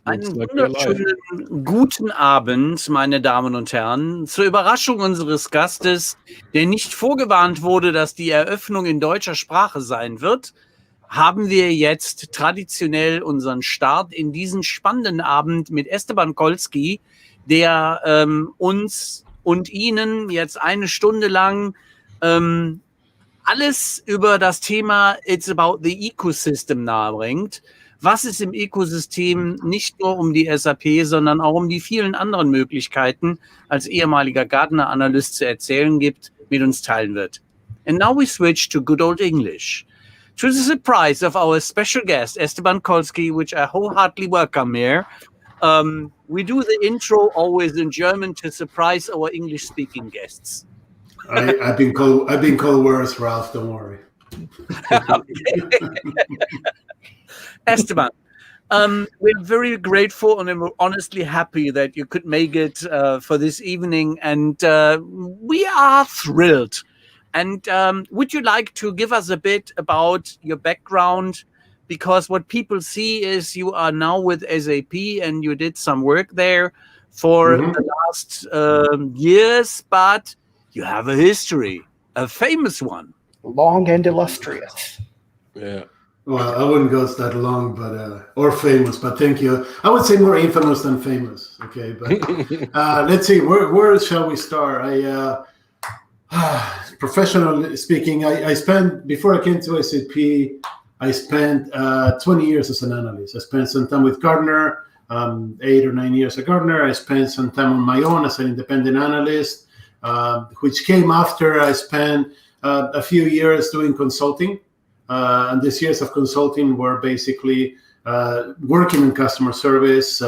Einen wunderschönen guten Abend, meine Damen und Herren. Zur Überraschung unseres Gastes, der nicht vorgewarnt wurde, dass die Eröffnung in deutscher Sprache sein wird, haben wir jetzt traditionell unseren Start in diesen spannenden Abend mit Esteban Kolski, der uns und Ihnen jetzt eine Stunde lang alles über das Thema It's About the Ecosystem nahebringt. Was es im Ökosystem nicht nur um die SAP, sondern auch um die vielen anderen Möglichkeiten als ehemaliger Gartner-Analyst zu erzählen gibt, mit uns teilen wird. And now we switch to good old English. To the surprise of our special guest, Esteban Kolski, which I wholeheartedly welcome here. We do the intro always in German to surprise our English-speaking guests. I've been called worse, Ralph. Don't worry. Esteban, we're very grateful and we're honestly happy that you could make it for this evening, and we are thrilled. And would you like to give us a bit about your background? Because what people see is you are now with SAP and you did some work there for the last years, but you have a history, a famous one. Long and illustrious. Yeah. Well, I wouldn't go that long, but or famous, but thank you. I would say more infamous than famous. Okay, but let's see. Where shall we start? Professionally speaking, I spent, before I came to SAP, I spent 20 years as an analyst. I spent some time with Gartner, 8 or 9 years at Gartner. I spent some time on my own as an independent analyst, which came after I spent a few years doing consulting. And these years of consulting were basically working in customer service,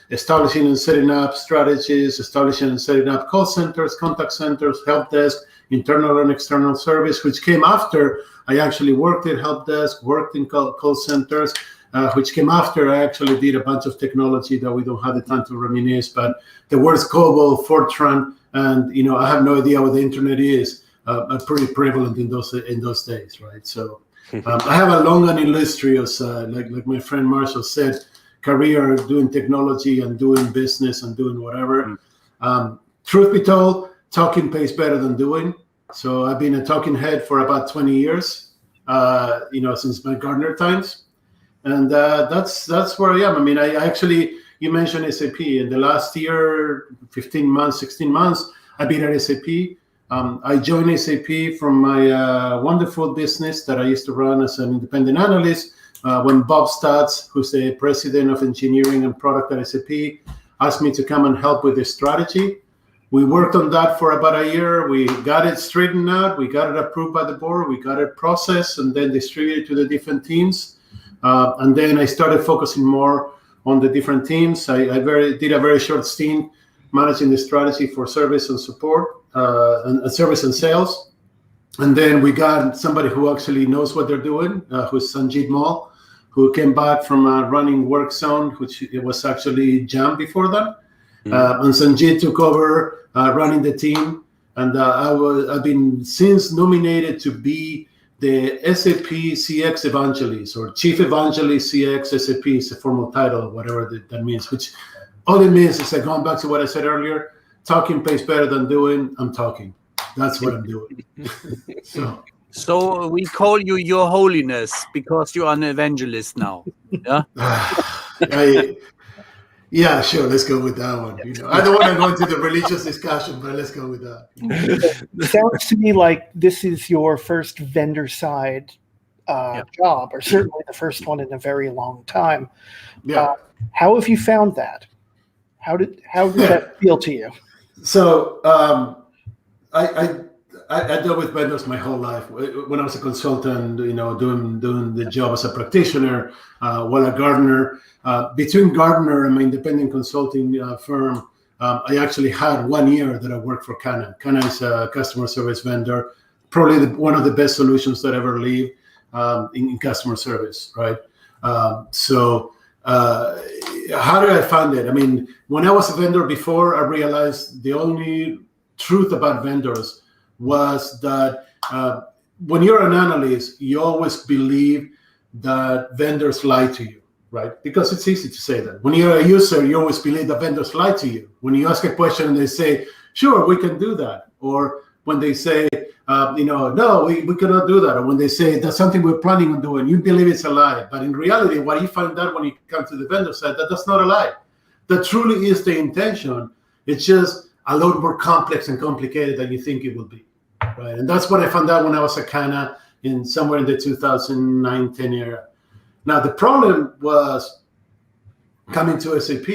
establishing and setting up strategies, establishing and setting up call centers, contact centers, help desk, internal and external service, which came after I actually worked in help desk, worked in call centers, which came after I actually did a bunch of technology that we don't have the time to reminisce. But the words COBOL, Fortran, and I have no idea what the internet is, are pretty prevalent in those days, right? So. I have a long and illustrious, like my friend Marshall said, career doing technology and doing business and doing whatever. Truth be told, talking pays better than doing. So I've been a talking head for about 20 years, since my Gartner times. And that's where I am. I mean, I actually, you mentioned SAP. In the last year, 15 months, 16 months, I've been at SAP. I joined SAP from my wonderful business that I used to run as an independent analyst when Bob Stutz, who's the president of engineering and product at SAP, asked me to come and help with the strategy. We worked on that for about a year. We got it straightened out. We got it approved by the board. We got it processed and then distributed to the different teams. And then I started focusing more on the different teams. I did a very short stint managing the strategy for service and support. And service and sales. And then we got somebody who actually knows what they're doing, who's Sanjit Mall, who came back from running WorkZone, which it was actually Jam before that. And Sanjit took over running the team. And I've been since nominated to be the SAP CX Evangelist, or Chief Evangelist CX SAP is a formal title, whatever that means, which all it means is, going back to what I said earlier, talking pays better than doing. I'm talking. That's what I'm doing. So we call you Your Holiness because you are an evangelist now. Yeah. Yeah, sure. Let's go with that one. I don't want to go into the religious discussion, but let's go with that. It sounds to me like this is your first vendor side job, or certainly the first one in a very long time. Yeah. How have you found that? How did that feel to you? So I dealt with vendors my whole life. When I was a consultant, doing the job as a practitioner, while at Gartner, between Gartner and my independent consulting firm, I actually had 1 year that I worked for Canon. Canon is a customer service vendor, probably one of the best solutions that ever lived in customer service, right? How did I find it? I mean, when I was a vendor before, I realized the only truth about vendors was that when you're an analyst, you always believe that vendors lie to you, right? Because it's easy to say that. When you're a user, you always believe the vendors lie to you. When you ask a question and they say, sure, we can do that. Or when they say, no, we cannot do that. Or when they say that's something we're planning on doing, you believe it's a lie. But in reality, what you find out when you come to the vendor side, that's not a lie. That truly is the intention. It's just a lot more complex and complicated than you think it will be, right? And that's what I found out when I was at Kana somewhere in the 2009-10 era. Now, the problem was coming to SAP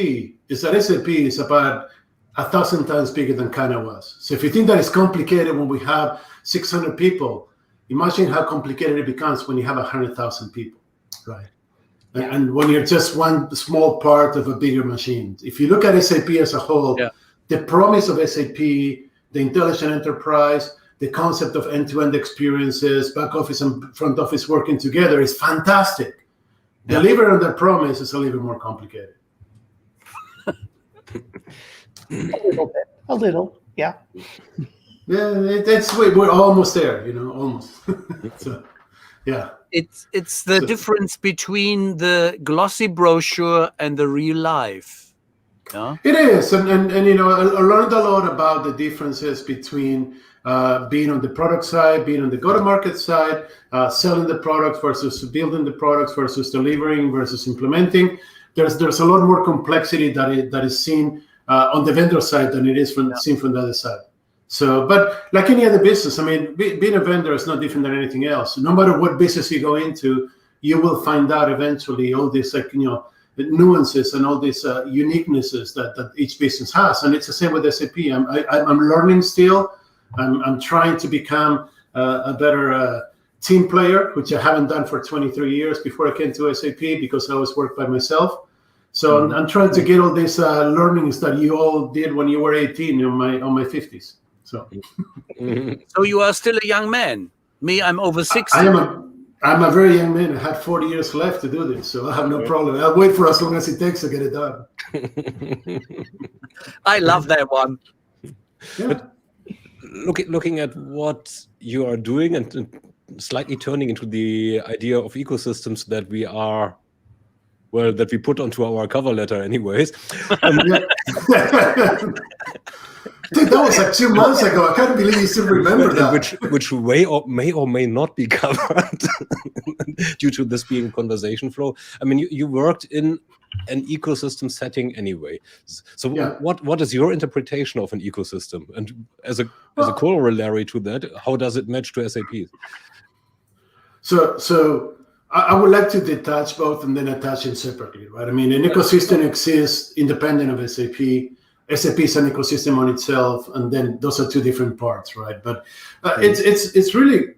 is that SAP is about 1,000 times bigger than Kana was. So if you think that it's complicated when we have 600 people, imagine how complicated it becomes when you have 100,000 people, right? And when you're just one small part of a bigger machine. If you look at SAP as a whole, the promise of SAP, the intelligent enterprise, the concept of end-to-end experiences, back office and front office working together is fantastic. Delivering on that promise is a little more complicated. A little, yeah. Yeah, we're almost there, almost. So, yeah. It's the difference between the glossy brochure and the real life. Yeah? It is, and I learned a lot about the differences between being on the product side, being on the go-to-market side, selling the product versus building the products versus delivering versus implementing. There's a lot more complexity that is seen on the vendor side than it is seen from the other side. So, but like any other business, I mean, being a vendor is not different than anything else. No matter what business you go into, you will find out eventually all these the nuances and all these uniquenesses that each business has. And it's the same with SAP. I'm learning still. I'm trying to become a better team player, which I haven't done for 23 years before I came to SAP because I always worked by myself. So I'm trying to get all these learnings that you all did when you were 18 on my 50s. So, so you are still a young man. Me, I'm over 60. I'm a very young man. I had 40 years left to do this, so I have no problem. I'll wait for as long as it takes to get it done. I love that one. Yeah. But looking at what you are doing and slightly turning into the idea of ecosystems that we are, that we put onto our cover letter anyways. Dude, that was like 2 months ago. I can't believe you still remember that. Which may or may not be covered due to this being conversation flow. I mean, you worked in an ecosystem setting anyway. So what is your interpretation of an ecosystem? And as a corollary to that, how does it match to SAP? So I would like to detach both and then attach them separately, right? I mean, an ecosystem exists independent of SAP. SAP is an ecosystem on itself, and then those are two different parts, right? But it's really,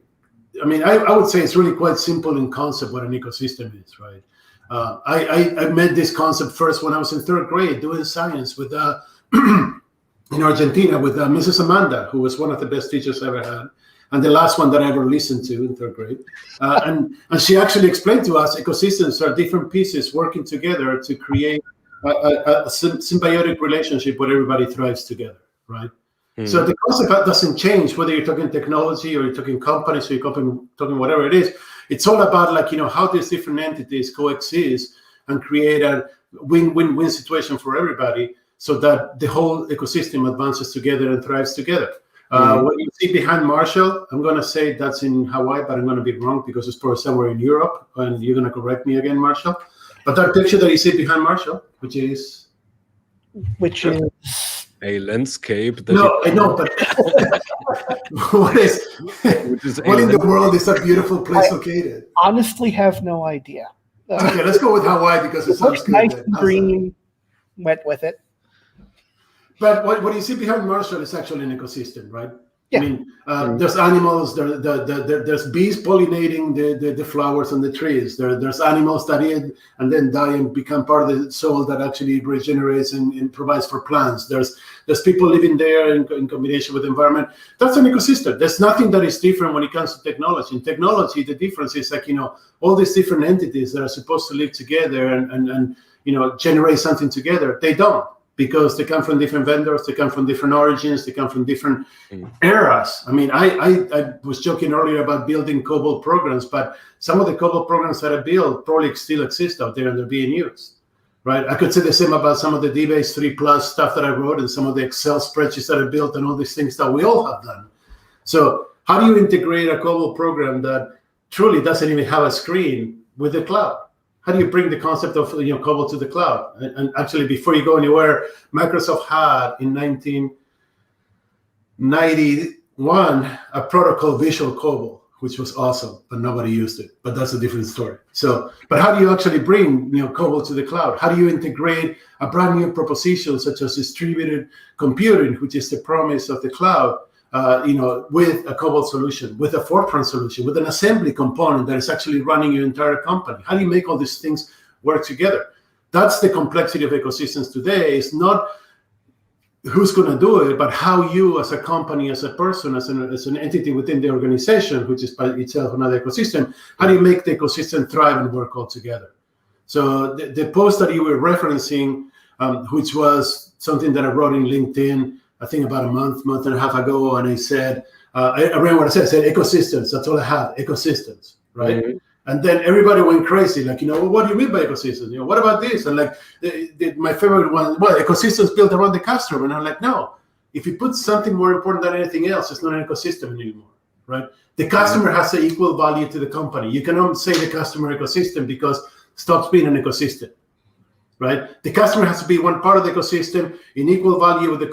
I mean, I would say it's really quite simple in concept what an ecosystem is, right? I met this concept first when I was in 3rd grade doing science with in Argentina with Mrs. Amanda, who was one of the best teachers I ever had, and the last one that I ever listened to in 3rd grade. And she actually explained to us ecosystems are different pieces working together to create a symbiotic relationship where everybody thrives together, right? So the concept doesn't change whether you're talking technology or you're talking companies or you're talking whatever it is. It's all about how these different entities coexist and create a win-win-win situation for everybody so that the whole ecosystem advances together and thrives together. What you see behind Marshall, I'm going to say that's in Hawaii, but I'm going to be wrong because it's probably somewhere in Europe, and you're going to correct me again, Marshall. But that picture that you see behind Marshall, which is a landscape. I know, but what in the world is that beautiful place located? Honestly, have no idea. Okay, let's go with Hawaii because it sounds good. Nice and green. Went with it. But what you see behind Marshall is actually an ecosystem, right? Yeah. I mean, there's animals, there's bees pollinating the flowers and the trees. There's animals that eat and then die and become part of the soil that actually regenerates and provides for plants. There's people living there in combination with the environment. That's an ecosystem. There's nothing that is different when it comes to technology. In technology, the difference is all these different entities that are supposed to live together and generate something together. They don't. because they come from different vendors, they come from different origins, they come from different eras. I mean, I was joking earlier about building COBOL programs, but some of the COBOL programs that I built probably still exist out there and they're being used, right? I could say the same about some of the DBase 3+ stuff that I wrote and some of the Excel spreadsheets that I built and all these things that we all have done. So how do you integrate a COBOL program that truly doesn't even have a screen with the cloud? How do you bring the concept of COBOL to the cloud? And actually, before you go anywhere, Microsoft had in 1991 a protocol Visual COBOL, which was awesome, but nobody used it. But that's a different story. So, but how do you actually bring COBOL to the cloud? How do you integrate a brand new proposition such as distributed computing, which is the promise of the cloud? With a COBOL solution, with a Fortran solution, with an assembly component that is actually running your entire company. How do you make all these things work together? That's the complexity of ecosystems today. It's not who's going to do it, but how you as a company, as a person, as an entity within the organization, which is by itself another ecosystem, how do you make the ecosystem thrive and work all together? So the post that you were referencing, which was something that I wrote in LinkedIn, I think about a month and a half ago, and I said, I remember what I said ecosystems, that's all I have, ecosystems, right? Mm-hmm. And then everybody went crazy, like, well, what do you mean by ecosystems? What about this? And like, my favorite one, well, ecosystems built around the customer. And I'm like, no, if you put something more important than anything else, it's not an ecosystem anymore, right? The customer has an equal value to the company. You cannot say the customer ecosystem because it stops being an ecosystem, right? The customer has to be one part of the ecosystem in equal value with the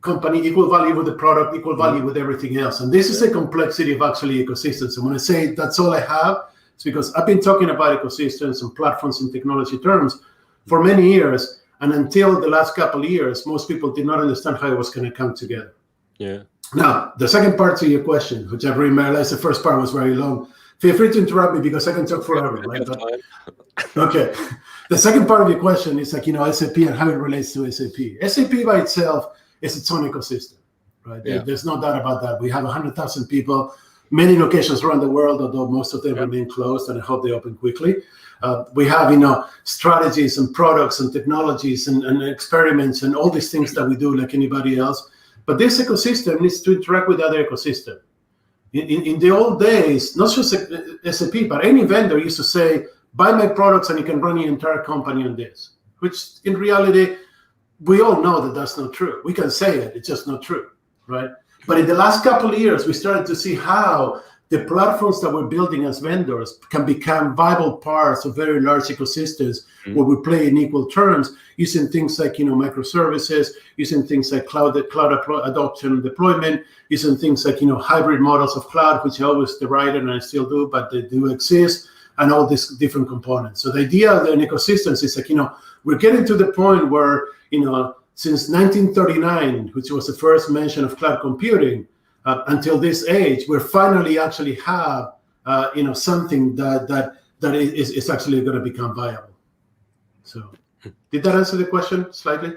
company, equal value with the product, equal value with everything else. And this is the complexity of actually ecosystems. And when I say that's all I have, it's because I've been talking about ecosystems and platforms in technology terms for many years. And until the last couple of years, most people did not understand how it was going to come together. Yeah. Now, the second part to your question, which I realized the first part was very long. Feel free to interrupt me because I can talk forever, right? But, okay. The second part of your question is like, SAP and how it relates to SAP. SAP by itself is its own ecosystem, right? Yeah. There's no doubt about that. We have 100,000 people, many locations around the world, although most of them remain closed, and I hope they open quickly. We have, strategies and products and technologies and experiments and all these things that we do like anybody else. But this ecosystem needs to interact with other ecosystem. In the old days, not just SAP, but any vendor used to say, buy my products and you can run your entire company on this, which in reality, we all know that that's not true. We can say it, it's just not true, right? But in the last couple of years, we started to see how the platforms that we're building as vendors can become viable parts of very large ecosystems where we play in equal terms, using things like, microservices, using things like cloud adoption and deployment, using things like, hybrid models of cloud, which I always derided and I still do, but they do exist, and all these different components. So the idea of an ecosystem is like, we're getting to the point where, since 1939, which was the first mention of cloud computing, until this age, we finally actually have, something that is actually going to become viable. So, did that answer the question slightly?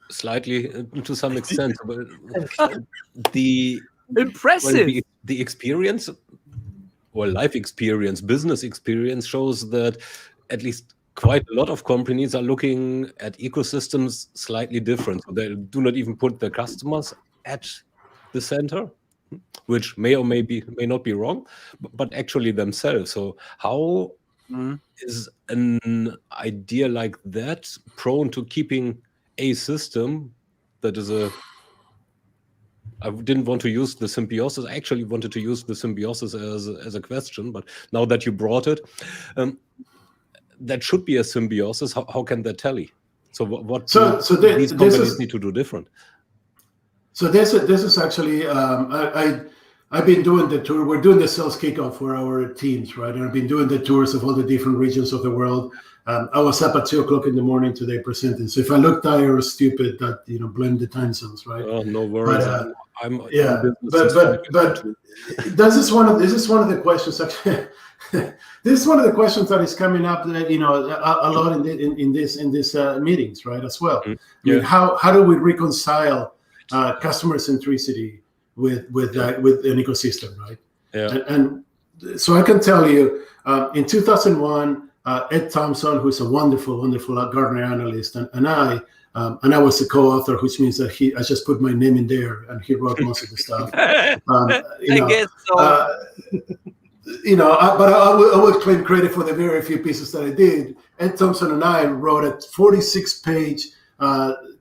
Slightly, to some extent. But the impressive. Well, the experience, or life experience, business experience shows that at least quite a lot of companies are looking at ecosystems slightly different. So they do not even put their customers at the center, which may or may not be wrong, but actually themselves. So how is an idea like that prone to keeping a system that is I didn't want to use the symbiosis. I actually wanted to use the symbiosis as a question, but now that you brought it, that should be a symbiosis. How can that tally? So what these companies need to do different? So this is actually I've been doing the tour. We're doing the sales kickoff for our teams, right? And I've been doing the tours of all the different regions of the world. I was up at 2:00 in the morning today presenting. So if I look tired or stupid, that blame the time zones, right? Oh, no worries. But this is one of the questions. Actually, this is one of the questions that is coming up, a lot in these meetings, right? As well. I mean, how do we reconcile customer centricity with an ecosystem, right? Yeah. And so I can tell you, in 2001, Ed Thompson, who's a wonderful Gartner analyst, and I And I was the co-author, which means that I just put my name in there, and he wrote most of the stuff. I guess so. But I will claim credit for the very few pieces that I did. Ed Thompson and I wrote a 46-page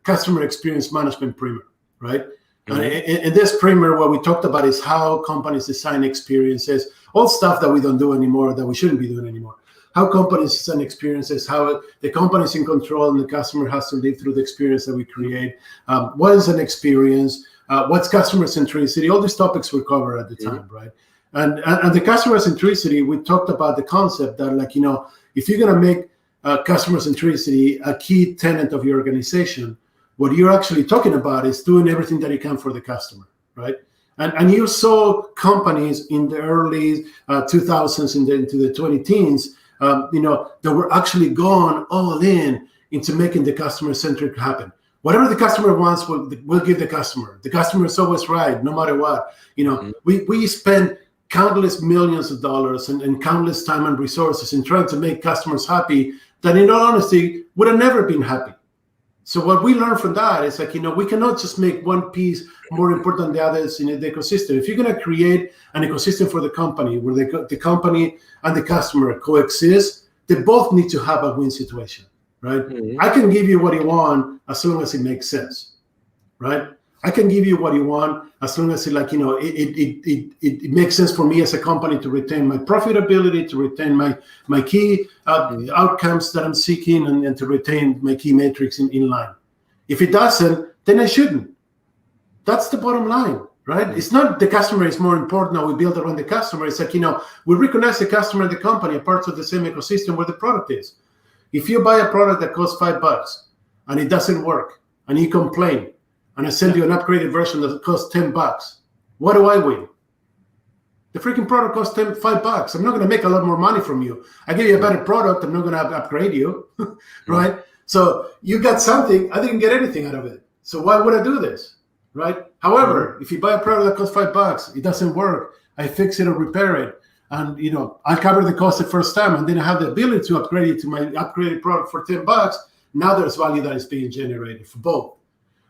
customer experience management primer, right? Mm-hmm. And in this primer, what we talked about is how companies design experiences, all stuff that we don't do anymore, that we shouldn't be doing anymore. How companies design experiences, how the company's in control and the customer has to live through the experience that we create. What is an experience? What's customer centricity? All these topics were covered at the time, right? And the customer centricity, we talked about the concept that, like, if you're going to make customer centricity a key tenet of your organization, what you're actually talking about is doing everything that you can for the customer, right? And you saw companies in the early 2000s into the 2010s, that were actually going all in into making the customer centric happen. Whatever the customer wants, we'll give the customer. The customer is always right, no matter what. We spend countless millions of dollars and countless time and resources in trying to make customers happy that, in all honesty, would have never been happy. So what we learned from that is, like, we cannot just make one piece more important than the others in the ecosystem. If you're going to create an ecosystem for the company where the company and the customer coexist, they both need to have a win situation, right? Mm-hmm. I can give you what you want as long as it makes sense, right? I can give you what you want as long as it makes sense for me as a company to retain my profitability, to retain my key outcomes that I'm seeking, and to retain my key metrics in line. If it doesn't, then I shouldn't. That's the bottom line, right? Mm-hmm. It's not the customer is more important now we build around the customer. It's like, we recognize the customer and the company are parts of the same ecosystem where the product is. If you buy a product that costs $5 and it doesn't work and you complain, and I send you an upgraded version that costs $10, what do I win? The freaking product costs $5. I'm not going to make a lot more money from you. I give you a better product. I'm not going to upgrade you, right? So you got something. I didn't get anything out of it. So why would I do this, right? However, if you buy a product that costs $5, it doesn't work. I fix it or repair it, and I cover the cost the first time, and then I have the ability to upgrade it to my upgraded product for $10. Now there's value that is being generated for both.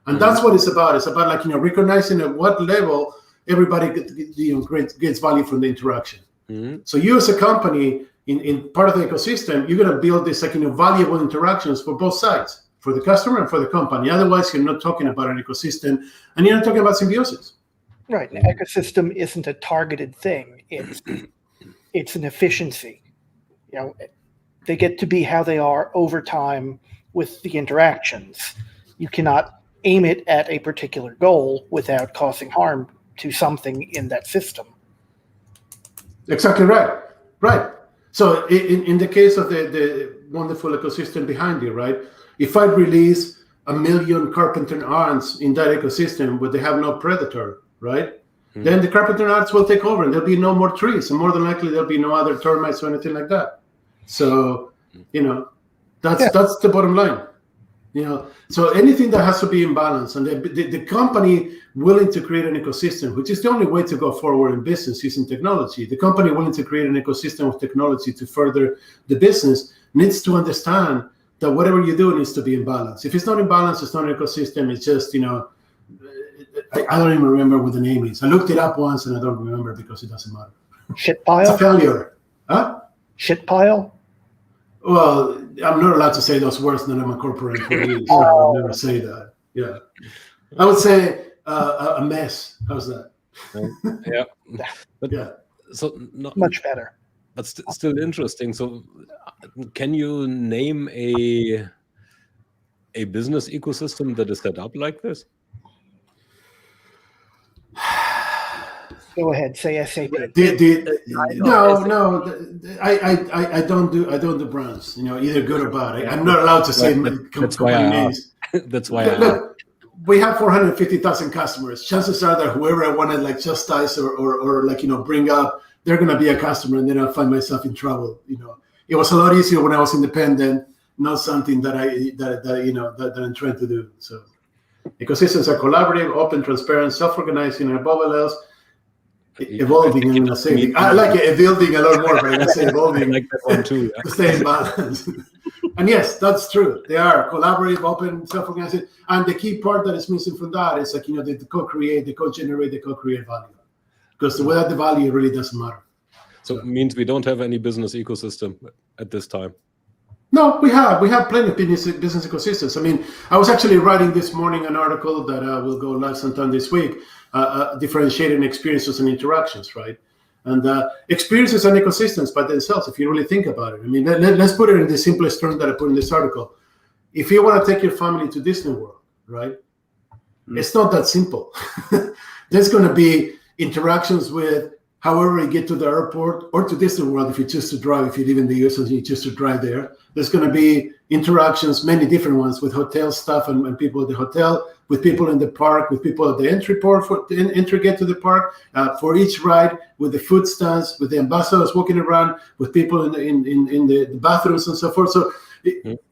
And that's what it's about. It's about, like, recognizing at what level everybody gets value from the interaction. Mm-hmm. So you as a company in part of the ecosystem, you're going to build this, like, valuable interactions for both sides, for the customer and for the company. Otherwise, you're not talking about an ecosystem, and you're not talking about symbiosis. Right. An ecosystem isn't a targeted thing. It's an efficiency. They get to be how they are over time with the interactions. You cannot aim it at a particular goal without causing harm to something in that system. Exactly right. Right. So in the case of the wonderful ecosystem behind you, right? If I release 1 million carpenter ants in that ecosystem, but they have no predator, right? Mm-hmm. Then the carpenter ants will take over, and there'll be no more trees, and more than likely there'll be no other termites or anything like that. So, that's the bottom line. So anything that has to be in balance, and the company willing to create an ecosystem, which is the only way to go forward in business using technology. The company willing to create an ecosystem of technology to further the business needs to understand that whatever you do needs to be in balance. If it's not in balance, it's not an ecosystem. It's just, I don't even remember what the name is. I looked it up once and I don't remember because it doesn't matter. Shit pile? It's a failure. Huh? Shit pile? Well, I'm not allowed to say those words that I'm a corporate employee, so I'll never say that. Yeah. I would say a mess. How's that? Yeah. But, yeah. So much better. But still interesting. So can you name a business ecosystem that is set up like this? Go ahead, say SAP. No. I don't do brands. Either good or bad. I'm not allowed to say company names. That's why. Look, we have 450,000 customers. Chances are that whoever I want to chastise or bring up, they're going to be a customer, and then I'll find myself in trouble. It was a lot easier when I was independent, not something that I'm trying to do. So ecosystems are collaborative, open, transparent, self-organizing, and above all else, Evolving, I'm gonna say. I like building a lot more, but I'm gonna say evolving. I like that one too. Yeah. To stay in balance. And yes, that's true. They are collaborative, open, self-organized. And the key part that is missing from that is they co-create, they co-generate, they co-create value. Because without the value, it really doesn't matter. So it means we don't have any business ecosystem at this time. No, we have plenty of business ecosystems. I mean, I was actually writing this morning an article that will go live sometime this week, differentiating experiences and interactions, right? And experiences and ecosystems by themselves, if you really think about it. I mean, let's put it in the simplest term that I put in this article. If you want to take your family to Disney World, right? It's not that simple. There's going to be interactions with however you get to the airport or to Disney World if you choose to drive, if you live in the US and you choose to drive there. There's going to be interactions, many different ones, with hotel staff and people at the hotel, with people in the park, with people at the entry port for the entry gate to the park, for each ride, with the food stands, with the ambassadors walking around, with people in the bathrooms and so forth. So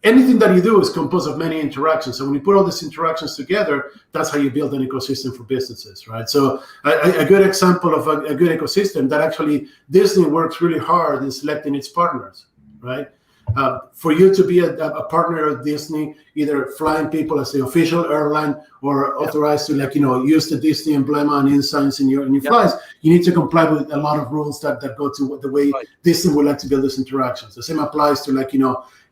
anything that you do is composed of many interactions. So when you put all these interactions together, that's how you build an ecosystem for businesses, right? So a good example of a good ecosystem that actually Disney works really hard in selecting its partners, right? For you to be a partner of Disney, either flying people as the official airline or authorized to use the Disney emblem and insigns in your flights, you need to comply with a lot of rules that go to the way Disney would like to build these interactions. The same applies to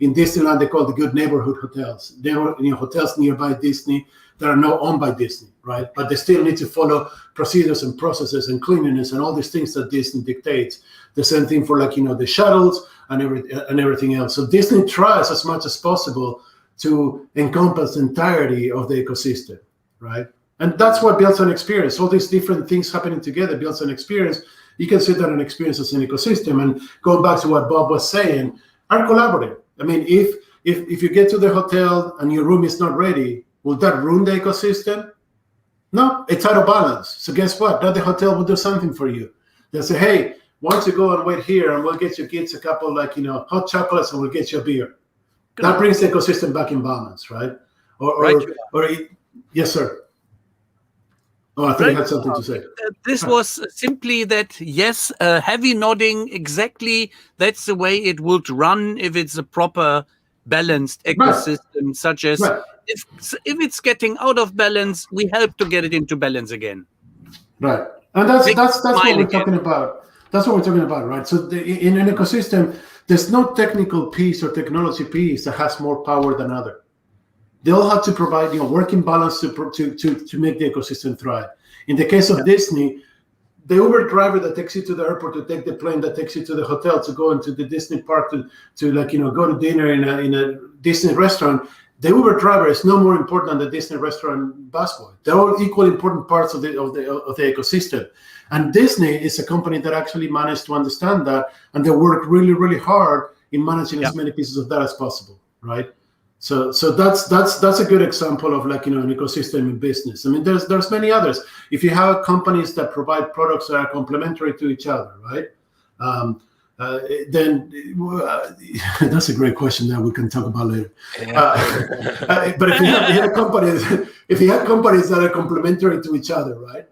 in Disneyland, they call the good neighborhood hotels. They are hotels nearby Disney that are not owned by Disney, right? But they still need to follow procedures and processes and cleanliness and all these things that Disney dictates. The same thing for the shuttles and everything else. So Disney tries as much as possible to encompass the entirety of the ecosystem, right? And that's what builds an experience. All these different things happening together builds an experience. You can see that an experience as an ecosystem. And going back to what Bob was saying, are collaborative. I mean, if you get to the hotel and your room is not ready, will that ruin the ecosystem? No, it's out of balance. So guess what? Now the hotel will do something for you. They'll say, hey, why don't you go and wait here and we'll get your kids a couple hot chocolates and we'll get you a beer. That brings the ecosystem back in balance, right? Yes, sir. Oh, I think you had something to say. This was simply that, yes, heavy nodding, exactly. That's the way it would run if it's a proper balanced ecosystem, such as if it's getting out of balance, we help to get it into balance again. Right. And that's what we're talking about. That's what we're talking about, right? So in an ecosystem, there's no technical piece or technology piece that has more power than other. They all have to provide, working balance to make the ecosystem thrive. In the case of Disney, the Uber driver that takes you to the airport to take the plane that takes you to the hotel to go into the Disney park to go to dinner in a Disney restaurant, the Uber driver is no more important than the Disney restaurant busboy. They're all equally important parts of the ecosystem. And Disney is a company that actually managed to understand that, and they work really, really hard in managing as many pieces of that as possible, right? So that's a good example of an ecosystem in business. I mean, there's many others. If you have companies that provide products that are complementary to each other, right? Then that's a great question that we can talk about later. But if you have companies that are complementary to each other, right?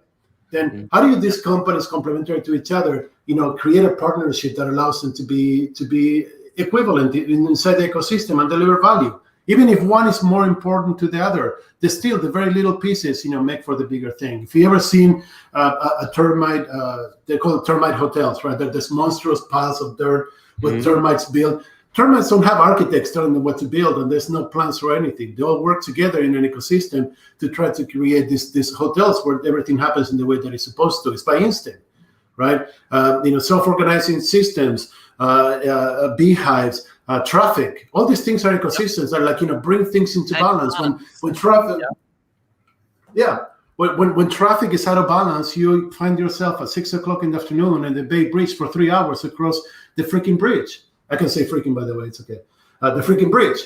Then how do you these companies complementary to each other, create a partnership that allows them to be equivalent inside the ecosystem and deliver value? Even if one is more important to the other, there's still the very little pieces, make for the bigger thing. If you ever seen a termite, they call it termite hotels, right? They're this monstrous piles of dirt with termites built. Termites don't have architects telling them what to build, and there's no plans for anything. They all work together in an ecosystem to try to create these hotels where everything happens in the way that it's supposed to. It's by instinct, right? Self-organizing systems, beehives, traffic. All these things are ecosystems that bring things into balance. When traffic, when traffic is out of balance, you find yourself at 6 o'clock in the afternoon in the Bay Bridge for 3 hours across the freaking bridge. I can say freaking, by the way, it's okay. The freaking bridge,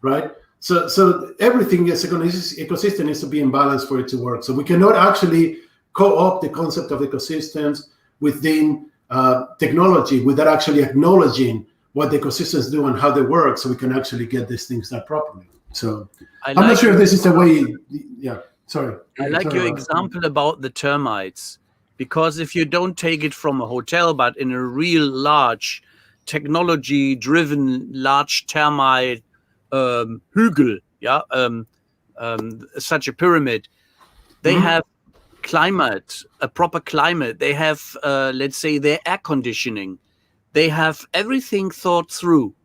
right? So everything as an ecosystem needs to be in balance for it to work. So we cannot actually co-opt the concept of ecosystems within technology without actually acknowledging what the ecosystems do and how they work, so we can actually get these things done properly. So I'm not sure if this is the way. Yeah, sorry. I like your example about the termites. Because if you don't take it from a hotel, but in a real large, technology-driven, large termite hügel, such a pyramid, they have climate, a proper climate. They have, let's say, their air conditioning. They have everything thought through.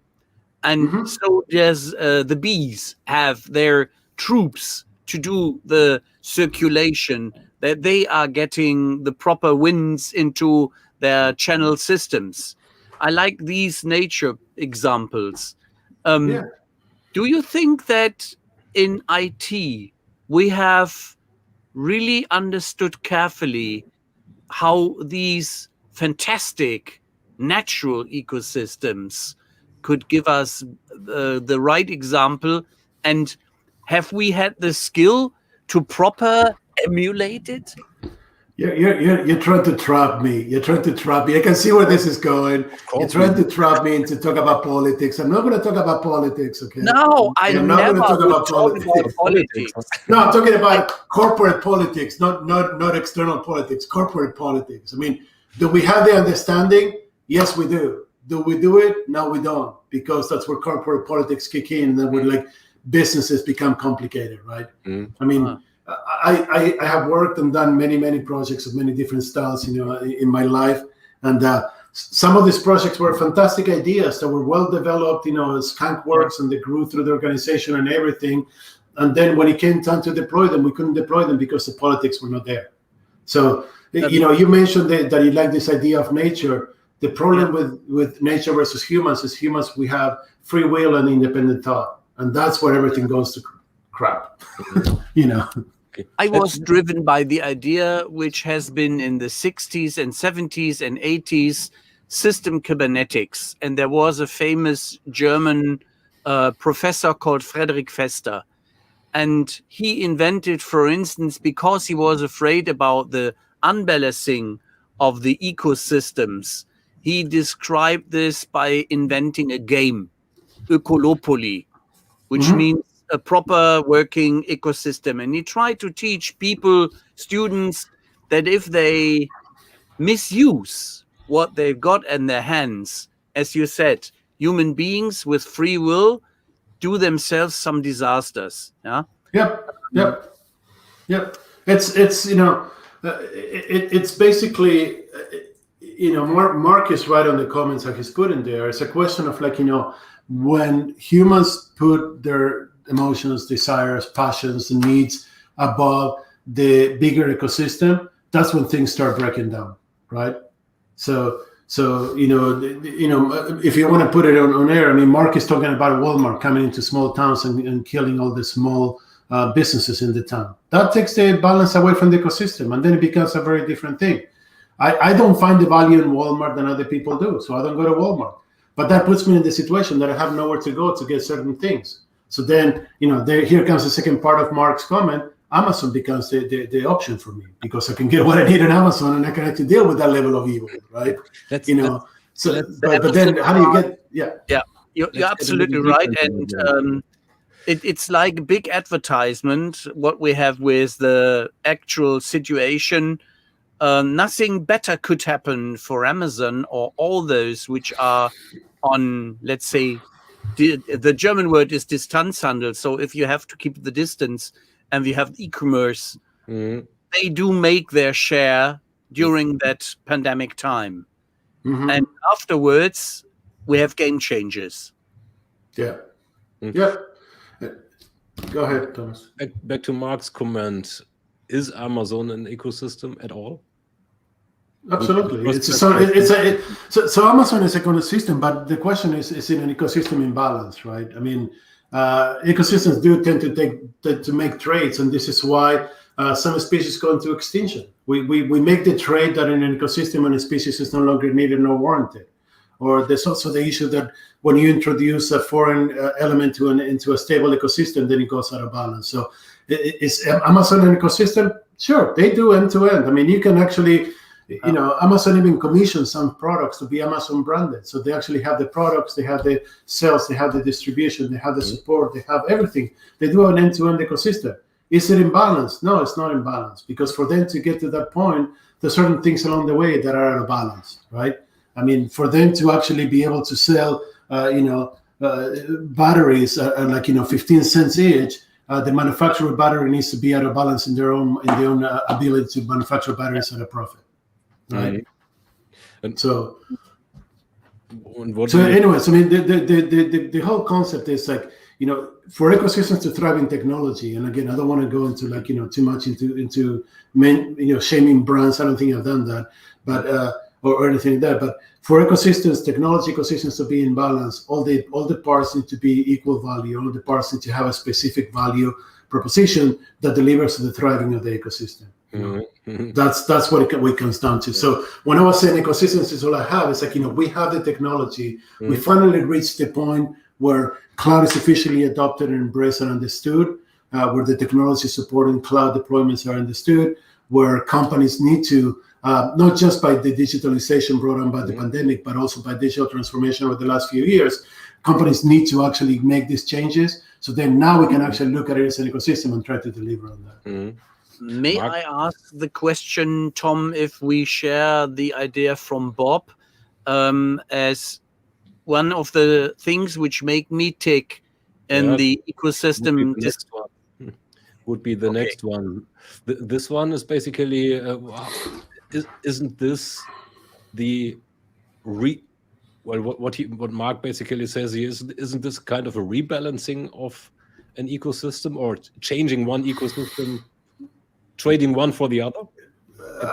And so there's the bees have their troops to do the circulation, that they are getting the proper winds into their channel systems. I like these nature examples. Do you think that in IT we have really understood carefully how these fantastic natural ecosystems could give us the right example, and have we had the skill to proper emulate it? You're trying to trap me. You're trying to trap me. I can see where this is going. You're trying to trap me into talk about politics. I'm not going to talk about politics, okay? No, I'm not going to talk about politics. No, I'm talking about corporate politics, not external politics, corporate politics. I mean, do we have the understanding? Yes, we do. Do we do it? No, we don't, because that's where corporate politics kick in, and then we're like businesses become complicated, right? I mean, I have worked and done many projects of many different styles, in my life, and some of these projects were fantastic ideas that were well developed, skunk works, and they grew through the organization and everything. And then when it came time to deploy them, we couldn't deploy them because the politics were not there. So, you mentioned that you like this idea of nature. The problem with nature versus humans is we have free will and independent thought, and that's where everything goes to crap. I was driven by the idea, which has been in the 60s and 70s and 80s, system cybernetics. And there was a famous German professor called Friedrich Fester. And he invented, for instance, because he was afraid about the unbalancing of the ecosystems, he described this by inventing a game, Ökolopoly, which means a proper working ecosystem. And he tried to teach people, students, that if they misuse what they've got in their hands, as you said, human beings with free will do themselves some disasters. Yep. It's it's basically, Mark is right on the comments that he's put in there. It's a question of when humans put their emotions, desires, passions, and needs above the bigger ecosystem, that's when things start breaking down, right? So if you want to put it on air, I mean, Mark is talking about Walmart coming into small towns and killing all the small businesses in the town. That takes the balance away from the ecosystem, and then it becomes a very different thing. I don't find the value in Walmart than other people do, so I don't go to Walmart. But that puts me in the situation that I have nowhere to go to get certain things. So then, here comes the second part of Mark's comment. Amazon becomes the option for me, because I can get what I need on Amazon, and I can actually deal with that level of evil, right? But then how do you get? Yeah, you're absolutely right, and it's like a big advertisement. What we have with the actual situation. Nothing better could happen for Amazon or all those which are on, let's say, the German word is Distanzhandel. So if you have to keep the distance, and we have e-commerce, they do make their share during that pandemic time. And afterwards, we have game changers. Yeah. Go ahead, Thomas. Back to Mark's comment. Is Amazon an ecosystem at all? Absolutely. So Amazon is an ecosystem, but the question is in an ecosystem imbalance, right? I mean, ecosystems do tend to make trades, and this is why some species go into extinction. We make the trade that in an ecosystem and a species is no longer needed nor warranted. Or there's also the issue that when you introduce a foreign element into a stable ecosystem, then it goes out of balance. So is Amazon an ecosystem? Sure, they do end to end. I mean, you can actually, Amazon even commissions some products to be Amazon branded. So they actually have the products, they have the sales, they have the distribution, they have the support, they have everything. They do an end-to-end ecosystem. Is it in balance? No, it's not in balance, because for them to get to that point, there's certain things along the way that are out of balance, right? I mean, for them to actually be able to sell, batteries are like 15 cents each. The manufacturer of battery needs to be out of balance in their own ability to manufacture batteries at a profit, right? And So what anyways, I mean, the whole concept is like, for ecosystems to thrive in technology, and again, I don't want to go into like, too much into shaming brands. I don't think I've done that, but or anything like that. But for ecosystems, technology ecosystems to be in balance, all the parts need to be equal value. All the parts need to have a specific value proposition that delivers to the thriving of the ecosystem. That's what it comes down to. So when I was saying ecosystems is all I have, it's like, we have the technology. We finally reached the point where cloud is officially adopted and embraced and understood, where the technology supporting cloud deployments are understood, where companies need to, not just by the digitalization brought on by the pandemic, but also by digital transformation over the last few years, companies need to actually make these changes. So then now we can actually look at it as an ecosystem and try to deliver on that. May I ask the question, Tom, if we share the idea from Bob as one of the things which make me tick in the ecosystem? Would be the next one. This one is basically, isn't this the what Mark basically says here, isn't this kind of a rebalancing of an ecosystem, or changing one ecosystem, trading one for the other?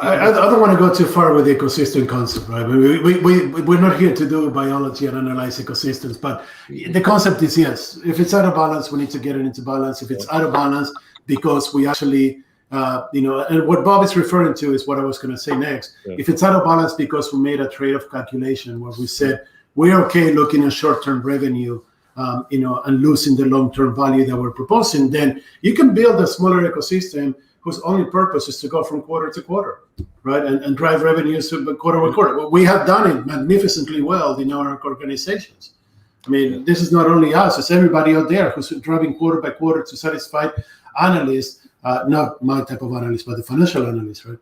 I don't want to go too far with the ecosystem concept, right? We're not here to do biology and analyze ecosystems, but the concept is, yes, if it's out of balance, we need to get it into balance. If it's out of balance because we actually, and what Bob is referring to is what I was going to say next. Yeah. If it's out of balance because we made a trade-off calculation where we said, we're okay looking at short-term revenue, and losing the long-term value that we're proposing, then you can build a smaller ecosystem whose only purpose is to go from quarter to quarter, right? And drive revenues quarter by quarter. We have done it magnificently well in our organizations. I mean, this is not only us, it's everybody out there who's driving quarter by quarter to satisfy analysts, not my type of analyst, but the financial analyst, right?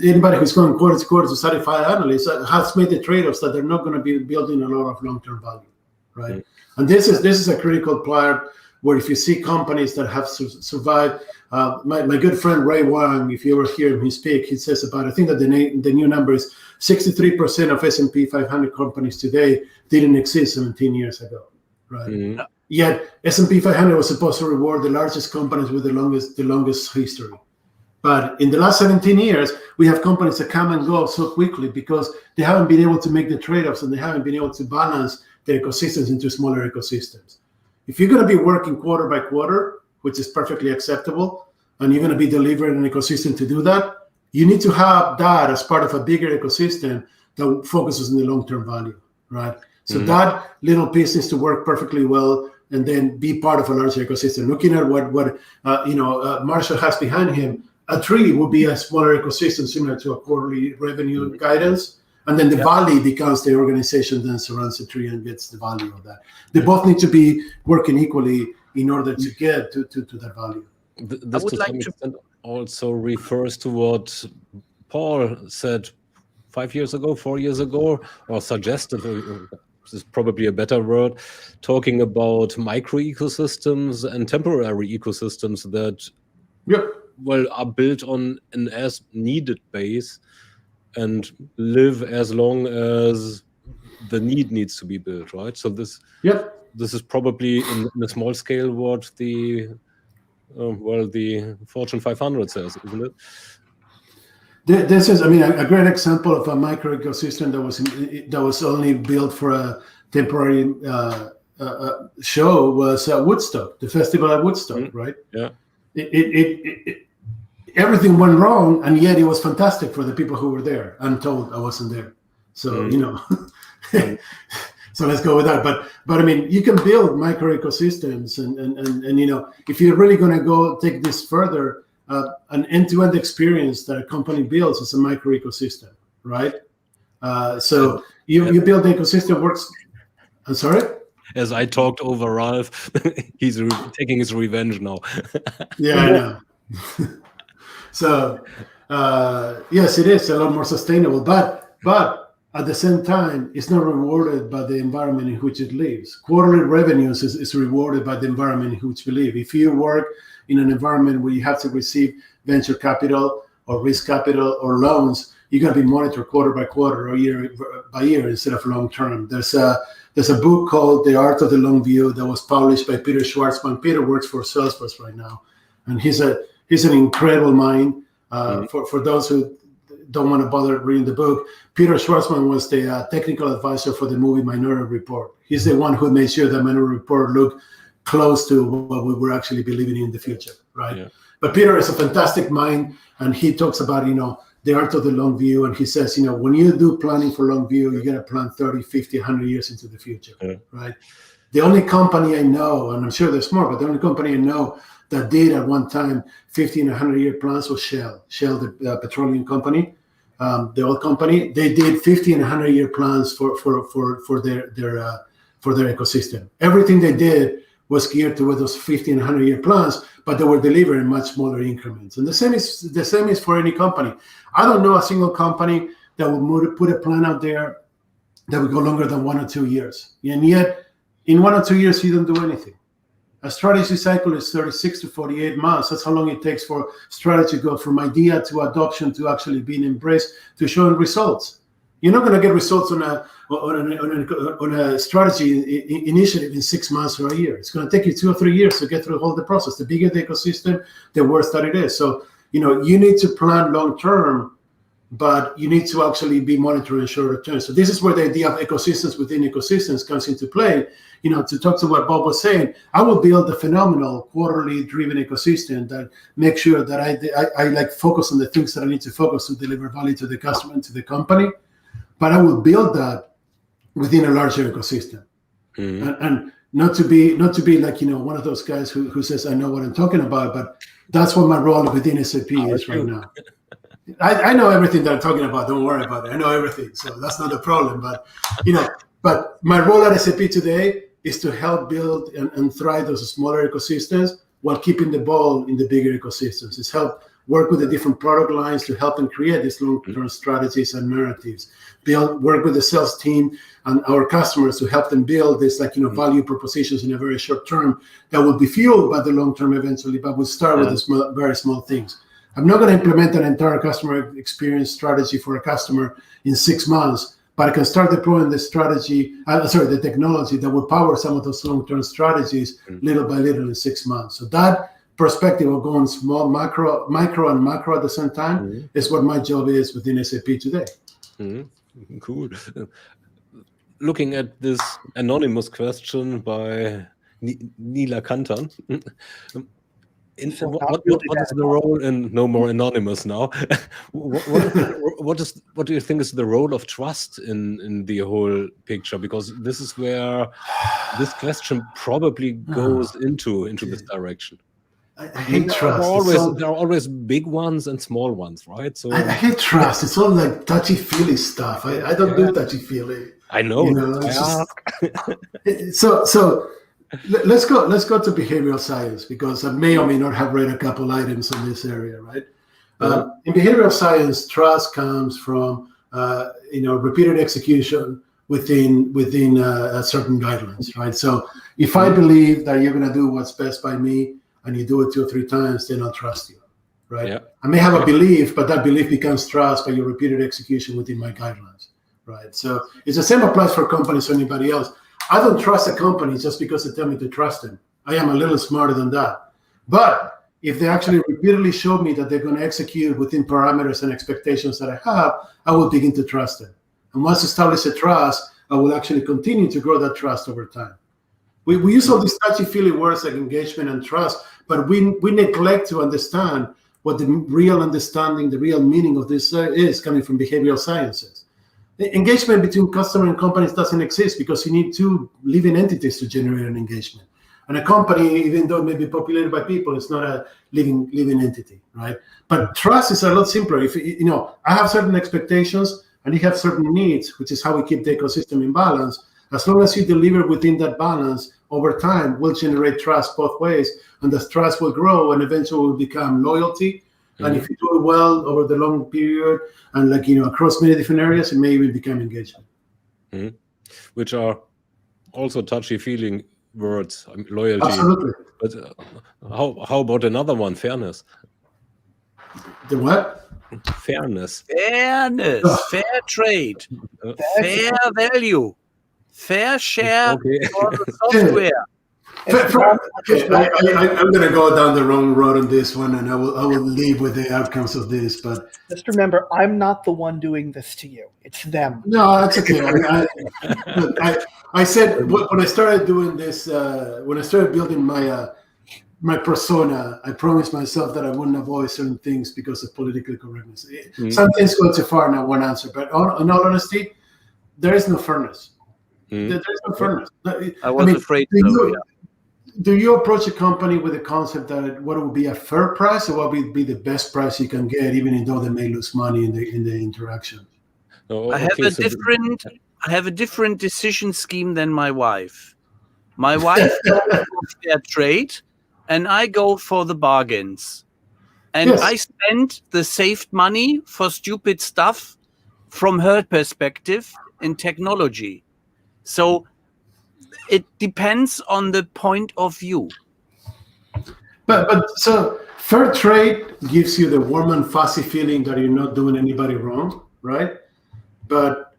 Anybody who's going quarter to quarter to satisfy analysts has made the trade-offs that they're not going to be building a lot of long-term value, right? And this is a critical part where if you see companies that have survived, my good friend Ray Wang, if you ever hear him speak, he says about, I think that the new number is 63% of S&P 500 companies today didn't exist 17 years ago, right? Yet S&P 500 was supposed to reward the largest companies with the longest history. But in the last 17 years, we have companies that come and go so quickly because they haven't been able to make the trade-offs and they haven't been able to balance their ecosystems into smaller ecosystems. If you're going to be working quarter by quarter, which is perfectly acceptable, and you're going to be delivering an ecosystem to do that, you need to have that as part of a bigger ecosystem that focuses on the long-term value, right? So that little piece needs to work perfectly well and then be part of a larger ecosystem. Looking at what Marshall has behind him, a tree would be a smaller ecosystem similar to a quarterly revenue guidance. And then the valley becomes the organization that surrounds the tree and gets the value of that. They both need to be working equally in order to get to that value. This to some extent also refers to what Paul said 4 years ago, or suggested, this is probably a better word, talking about micro ecosystems and temporary ecosystems that are built on an as needed base and live as long as the need needs to be built, right? So this is probably in a small scale what the Fortune 500 says, isn't it? This is, a great example of a micro ecosystem that was only built for a temporary show was Woodstock, the festival at Woodstock, right? Yeah. Everything went wrong, and yet it was fantastic for the people who were there. I'm told I wasn't there, so so let's go with that. But you can build micro ecosystems, and if you're really going to go take this further, an end-to-end experience that a company builds is a micro ecosystem, right? So you build the ecosystem works. I'm sorry. As I talked over Ralph, he's taking his revenge now. Yeah, I know. So Yes, it is a lot more sustainable, but at the same time, it's not rewarded by the environment in which it lives. Quarterly revenues is rewarded by the environment in which we live. If you work in an environment where you have to receive venture capital or risk capital or loans, you're going to be monitored quarter by quarter or year by year instead of long term. There's a book called The Art of the Long View that was published by Peter Schwartzman. Peter works for Salesforce right now, and he's an incredible mind. For those who don't want to bother reading the book, Peter Schwartzman was the technical advisor for the movie Minority Report. He's the one who made sure that Minority Report looked close to what we were actually believing in the future, right? Yeah. But Peter is a fantastic mind, and he talks about, the art of the long view, and he says, when you do planning for long view, you got to plan 30, 50, 100 years into the future, right? The only company I know, and I'm sure there's more, but the only company I know that did at one time 50 and 100-year plans was Shell, the petroleum company, the oil company. They did 50 and 100-year plans for their ecosystem. Everything they did was geared toward those 50 and 100-year plans, but they were delivered in much smaller increments. And the same is for any company. I don't know a single company that would put a plan out there that would go longer than 1 or 2 years. And yet, in 1 or 2 years, you don't do anything. A strategy cycle is 36 to 48 months. That's how long it takes for strategy to go from idea to adoption to actually being embraced to showing results. You're not going to get results on a strategy initiative in 6 months or a year. It's going to take you 2 or 3 years to get through all the process. The bigger the ecosystem, the worse that it is. So, you need to plan long term, but you need to actually be monitoring shorter term. So this is where the idea of ecosystems within ecosystems comes into play. To talk to what Bob was saying, I will build a phenomenal quarterly driven ecosystem that makes sure that I focus on the things that I need to focus to deliver value to the customer and to the company. But I will build that within a larger ecosystem, and not to be like one of those guys who says I know what I'm talking about. But that's what my role within SAP is right now. I know everything that I'm talking about. Don't worry about it. I know everything, so that's not a problem. But but my role at SAP today is to help build and thrive those smaller ecosystems while keeping the ball in the bigger ecosystems. It's help work with the different product lines to help them create these long-term strategies and narratives. Work with the sales team and our customers to help them build this value propositions in a very short term that will be fueled by the long term eventually, but we'll start with the very small things. I'm not going to implement an entire customer experience strategy for a customer in 6 months, but I can start deploying the the technology that will power some of those long-term strategies little by little in 6 months. So that perspective of going small, micro and macro at the same time is what my job is within SAP today. Cool. Looking at this anonymous question by Nila Kantan. What is the role in no more anonymous now? what do you think is the role of trust in the whole picture? Because this is where this question probably goes into this direction. I hate trust. There are always big ones and small ones, right? So I hate trust. It's all like touchy-feely stuff. I don't do touchy-feely. I know. So let's go to behavioral science, because I may or may not have read a couple items in this area, right? In behavioral science, trust comes from repeated execution within certain guidelines, right? So if I believe that you're going to do what's best by me and you do it 2 or 3 times, then I'll trust you, right? Yeah. I may have a belief, but that belief becomes trust by your repeated execution within my guidelines, right? So it's the same applies for companies or anybody else. I don't trust a company just because they tell me to trust them. I am a little smarter than that. But if they actually repeatedly show me that they're going to execute within parameters and expectations that I have, I will begin to trust them. And once I establish a trust, I will actually continue to grow that trust over time. We use all these touchy-feely words like engagement and trust, but we neglect to understand what the real understanding, the real meaning of this is coming from behavioral sciences. The engagement between customer and companies doesn't exist because you need 2 living entities to generate an engagement. And a company, even though it may be populated by people, it's not a living entity, right? But trust is a lot simpler. If I have certain expectations and you have certain needs, which is how we keep the ecosystem in balance. As long as you deliver within that balance, over time, we'll generate trust both ways, and the trust will grow and eventually will become loyalty, And if you do it well over the long period and across many different areas, it may even become engagement. Which are also touchy-feeling words, loyalty. Absolutely. But how about another one? Fairness. The what? Fairness. Fair trade, fair value, fair share for the software. I'm going to go down the wrong road on this one, and I will leave with the outcomes of this. But just remember, I'm not the one doing this to you; it's them. No, that's okay. I said when I started doing this, when I started building my persona, I promised myself that I wouldn't avoid certain things because of political correctness. Some things go too far, and I won't answer. But in all honesty, there is no fairness. There is no fairness. I was afraid so. Do you approach a company with the concept that what would be a fair price, or what would be the best price you can get, even though they may lose money in the interaction? I have a different decision scheme than my wife. My wife goes for fair trade, and I go for the bargains. And I spend the saved money for stupid stuff from her perspective in technology. So it depends on the point of view. But so fair trade gives you the warm and fuzzy feeling that you're not doing anybody wrong, right? But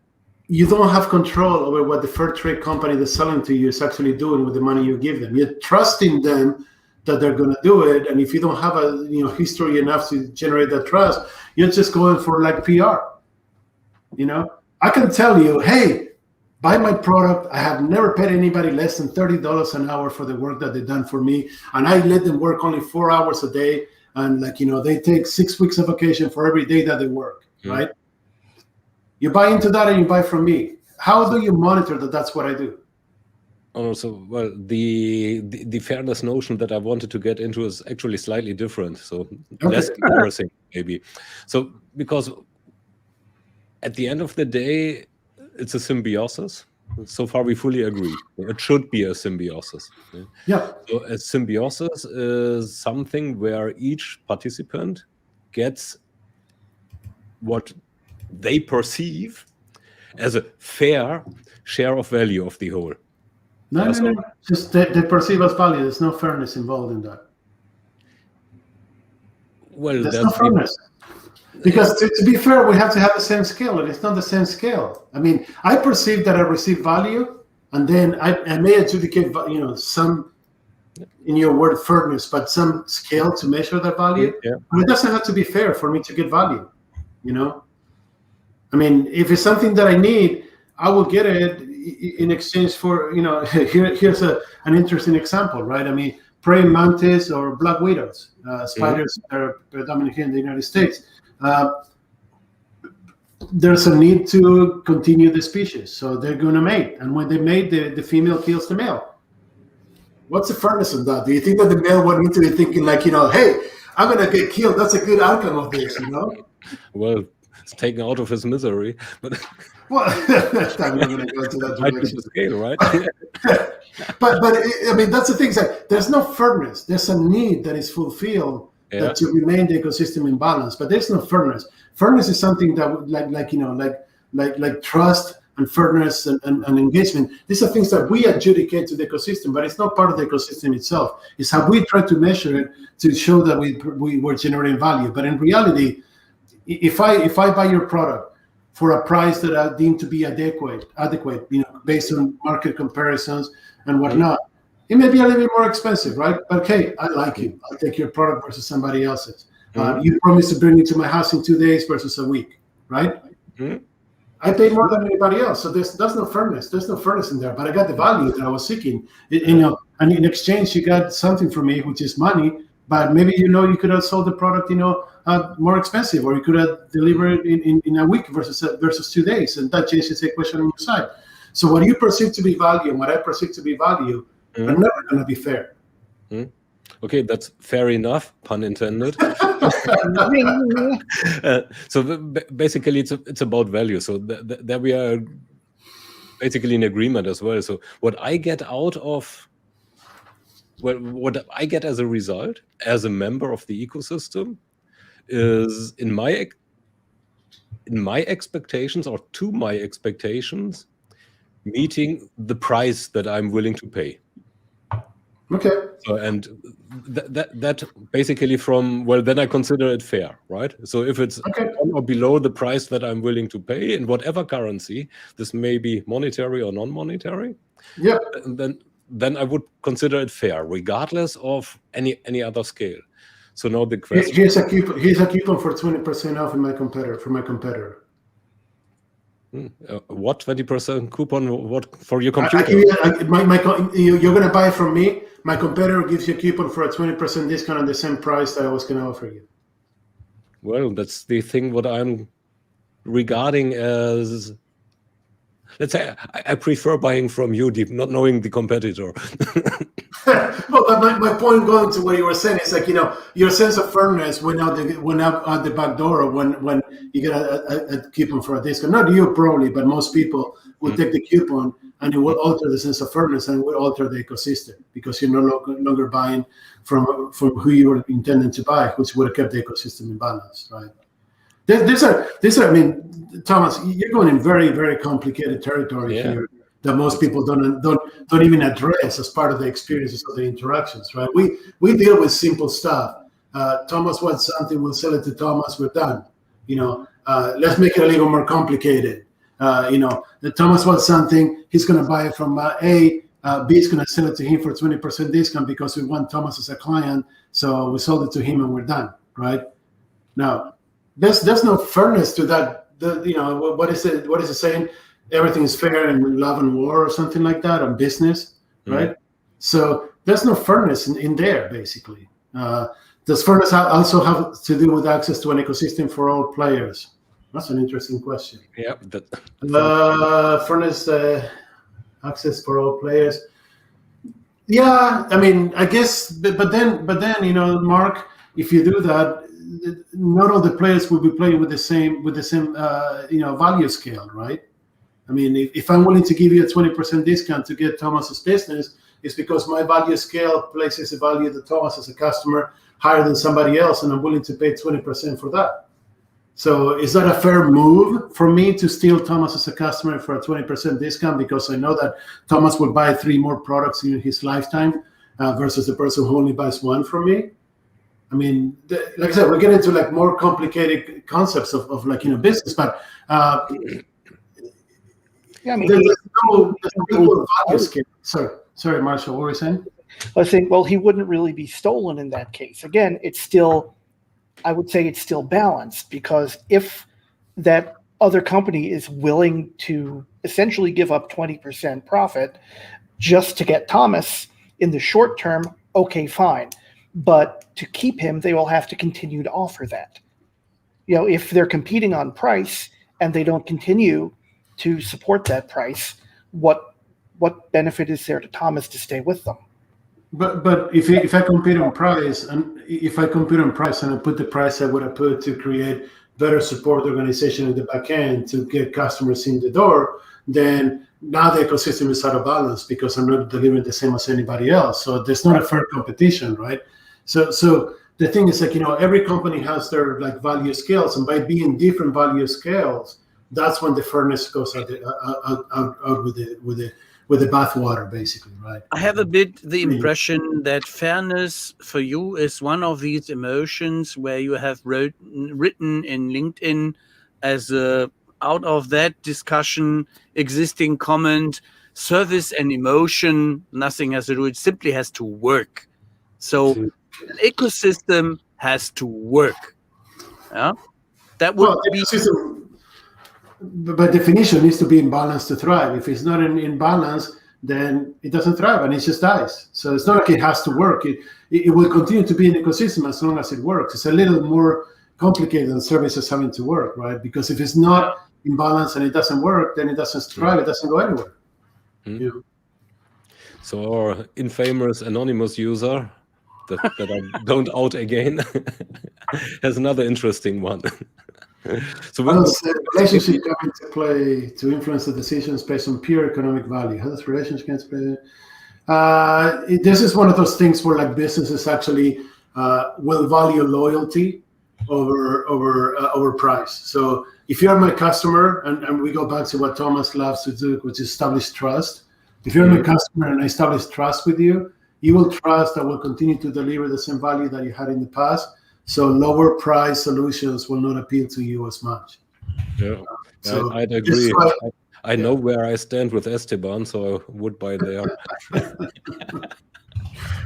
you don't have control over what the fair trade company that's selling to you is actually doing with the money you give them. You're trusting them that they're going to do it, and if you don't have a history enough to generate that trust, you're just going for PR. I can tell you, hey, buy my product. I have never paid anybody less than $30 an hour for the work that they've done for me. And I let them work only 4 hours a day. And they take 6 weeks of vacation for every day that they work, right? You buy into that and you buy from me. How do you monitor that that's what I do? Also, well, the fairness notion that I wanted to get into is actually slightly different. So less embarrassing, maybe. So because at the end of the day, it's a symbiosis. So far, we fully agree. It should be a symbiosis. Yeah. So a symbiosis is something where each participant gets what they perceive as a fair share of value of the whole. No. Just they perceive as value. There's no fairness involved in that. Well, there's no fairness. Because to be fair, we have to have the same scale, and it's not the same scale. I mean, I perceive that I receive value, and then I may adjudicate, some, in your word, fairness, but some scale to measure that value. Yeah. But it doesn't have to be fair for me to get value. I mean, if it's something that I need, I will get it in exchange for, here's an interesting example, right? I mean, praying mantis or black widows, spiders that are predominant here in the United States. There's a need to continue the species, so they're going to mate, and when they mate, the female kills the male. What's the fairness in that? Do you think that the male would need to be thinking hey, I'm going to get killed, that's a good outcome of this, Well, it's taken out of his misery, but well, I'm not going to go into that direction. Scale, right? but I mean, that's the thing, there's no fairness. There's a need that is fulfilled to remain the ecosystem in balance, but there's no fairness. Fairness is something that like trust and fairness and engagement. These are things that we adjudicate to the ecosystem, but it's not part of the ecosystem itself. It's how we try to measure it to show that we were generating value. But in reality, if I buy your product for a price that I deem to be adequate, based on market comparisons and whatnot, it may be a little bit more expensive, right? But hey, I like it. I'll take your product versus somebody else's. You promised to bring it to my house in 2 days versus a week, right? I paid more than anybody else, so there's no fairness. There's no fairness in there. But I got the value that I was seeking, and in exchange, you got something from me, which is money. But maybe you could have sold the product, more expensive, or you could have delivered it in a week versus 2 days, and that changes the equation on your side. So what you perceive to be value and what I perceive to be value are never going to be fair. Okay, that's fair enough, pun intended. So basically, it's about value. So there we are basically in agreement as well. So what I get out of, what I get as a result, as a member of the ecosystem, is in my expectations, or to my expectations, meeting the price that I'm willing to pay. Okay. So, and that basically then I consider it fair, right? So if it's on or below the price that I'm willing to pay in whatever currency, this may be monetary or non-monetary. Yeah. And then I would consider it fair, regardless of any other scale. So now the question: here's a coupon for 20% off for my competitor. What 20% coupon? What for your computer? You're gonna buy from me. My competitor gives you a coupon for a 20% discount on the same price that I was gonna offer you. Well, that's the thing. What I'm regarding as, let's say, I prefer buying from you, not knowing the competitor. Well, my point going to what you were saying is like, your sense of fairness went out the back door when you get a coupon for a discount. Not you probably, but most people will take the coupon and it will alter the sense of fairness and will alter the ecosystem because you're no longer buying from who you were intending to buy, which would have kept the ecosystem in balance, right? These are. I mean, Thomas, you're going in very, very complicated territory here that most people don't even address as part of the experiences of the interactions, right? We deal with simple stuff. Thomas wants something, we'll sell it to Thomas, we're done. Let's make it a little more complicated. Thomas wants something, he's going to buy it from A. B is going to sell it to him for 20% discount because we want Thomas as a client, so we sold it to him and we're done, right? Now, there's no fairness to that. What is it saying? Everything is fair in love and war or something like that, on business, right? So there's no fairness in there, basically. Does fairness also have to do with access to an ecosystem for all players? That's an interesting question. Yeah. Fairness, access for all players. Yeah, I mean, I guess, but then, Mark, if you do that, not all the players will be playing with the same value scale, right? I mean, if I'm willing to give you a 20% discount to get Thomas's business, it's because my value scale places a value to Thomas as a customer higher than somebody else, and I'm willing to pay 20% for that. So is that a fair move for me to steal Thomas as a customer for a 20% discount because I know that Thomas will buy 3 more products in his lifetime versus the person who only buys 1 from me? I mean, like I said, we're getting into like more complicated concepts of business, but there's no value scale. Sorry, Marshall, what were you saying? I think, well, he wouldn't really be stolen in that case. Again, I would say it's still balanced, because if that other company is willing to essentially give up 20% profit just to get Thomas in the short term, okay, fine. But to keep him, they will have to continue to offer that. If they're competing on price and they don't continue to support that price, what benefit is there to Thomas to stay with them? But if I compete on price, and I put the price I would have put to create better support organization in the back end to get customers in the door, then now the ecosystem is out of balance because I'm not delivering the same as anybody else. So there's not a fair competition, right? So the thing is, like, every company has their like value scales, and by being different value scales, that's when the fairness goes out with the bathwater, basically, right? I have a bit the impression that fairness for you is one of these emotions where you have written in LinkedIn as out of that discussion existing comment, service and emotion, nothing has to do. It simply has to work. So an ecosystem has to work. Yeah, that would be. By definition, needs to be in balance to thrive. If it's not in balance, then it doesn't thrive and it just dies. So it's not like it has to work. It will continue to be an ecosystem as long as it works. It's a little more complicated than services having to work, right? Because if it's not in balance and it doesn't work, then it doesn't thrive. It doesn't go anywhere. Mm-hmm. So our infamous anonymous user that I don't out again has another interesting one. So how does the relationship come into play to influence the decisions based on pure economic value? How does relationships play? This is one of those things where like businesses actually will value loyalty over price. So if you're my customer, and we go back to what Thomas loves to do, which is establish trust. If you're my customer and I establish trust with you, you will trust that we'll continue to deliver the same value that you had in the past. So lower price solutions will not appeal to you as much. Yeah, So I'd agree. I know where I stand with Esteban, so I would buy there.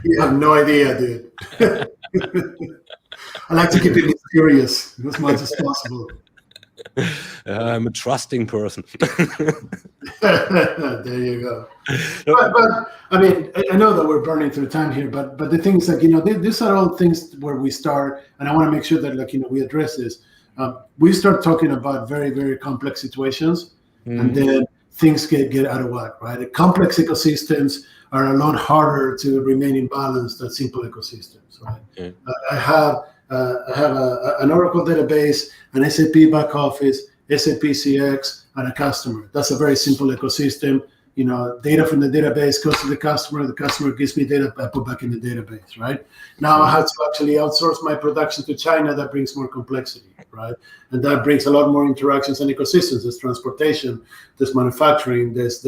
You have no idea, dude. I like to keep it mysterious as much as possible. I'm a trusting person. There you go. But I mean, I know that we're burning through time here, but the thing is, like, these are all things where we start, and I want to make sure that, like, we address this. We start talking about very, very complex situations, and then things get out of whack, right? The complex ecosystems are a lot harder to remain in balance than simple ecosystems, right? Yeah. I have an Oracle database, an SAP back office, SAP CX, and a customer. That's a very simple ecosystem. Data from the database goes to the customer gives me data, I put back in the database, right? Now I have to actually outsource my production to China. That brings more complexity, right? And that brings a lot more interactions and ecosystems. There's transportation, there's manufacturing, there's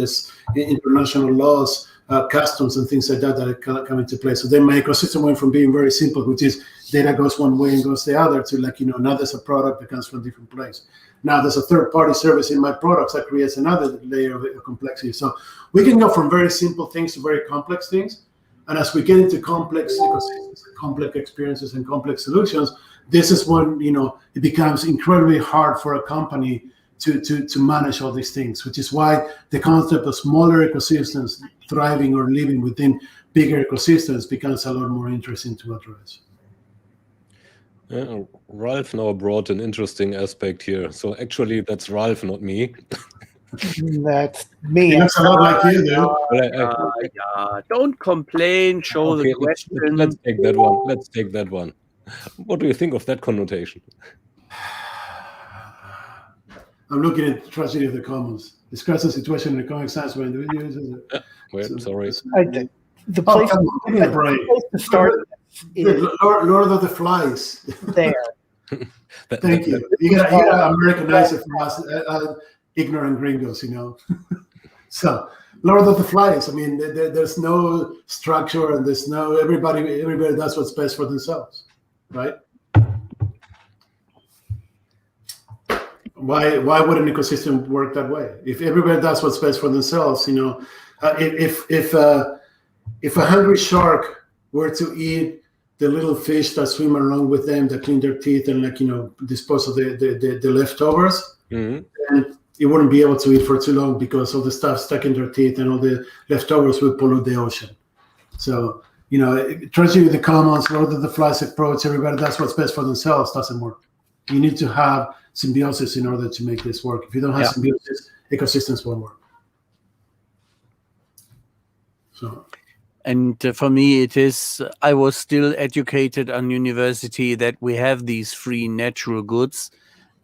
international laws, customs and things like that come into play. So then my ecosystem went from being very simple, which is data goes one way and goes the other, to, like, now there's a product that comes from a different place. Now there's a third-party service in my products that creates another layer of complexity. So we can go from very simple things to very complex things. And as we get into complex ecosystems, complex experiences, and complex solutions, this is when, it becomes incredibly hard for a company to manage all these things, which is why the concept of smaller ecosystems thriving or living within bigger ecosystems becomes a lot more interesting to address. Yeah, Ralph now brought an interesting aspect here. So actually, that's Ralph, not me. That's me. He looks a lot like you, dude. Yeah. Don't complain. Show the question. Let's take that one. Let's take that one. What do you think of that connotation? I'm looking at the tragedy of the commons. Discuss the situation in the Comic Sans where individuals. Wait, sorry. The place, give me a break. to start is Lord of the Flies. there. Thank you. You gotta Americanize it for us, ignorant gringos, So, Lord of the Flies. I mean, there's no structure, and there's no everybody does what's best for themselves, right? Why would an ecosystem work that way? If everybody does what's best for themselves, if a hungry shark were to eat the little fish that swim along with them, that clean their teeth and, like, dispose of the leftovers, and it wouldn't be able to eat for too long because all the stuff stuck in their teeth and all the leftovers would pollute the ocean. So, tragedy of the commons, Lord of the Flies approach, everybody does what's best for themselves, doesn't work. You need to have symbiosis in order to make this work. If you don't have symbiosis, ecosystems won't work. So. And for me, I was still educated on university that we have these free natural goods,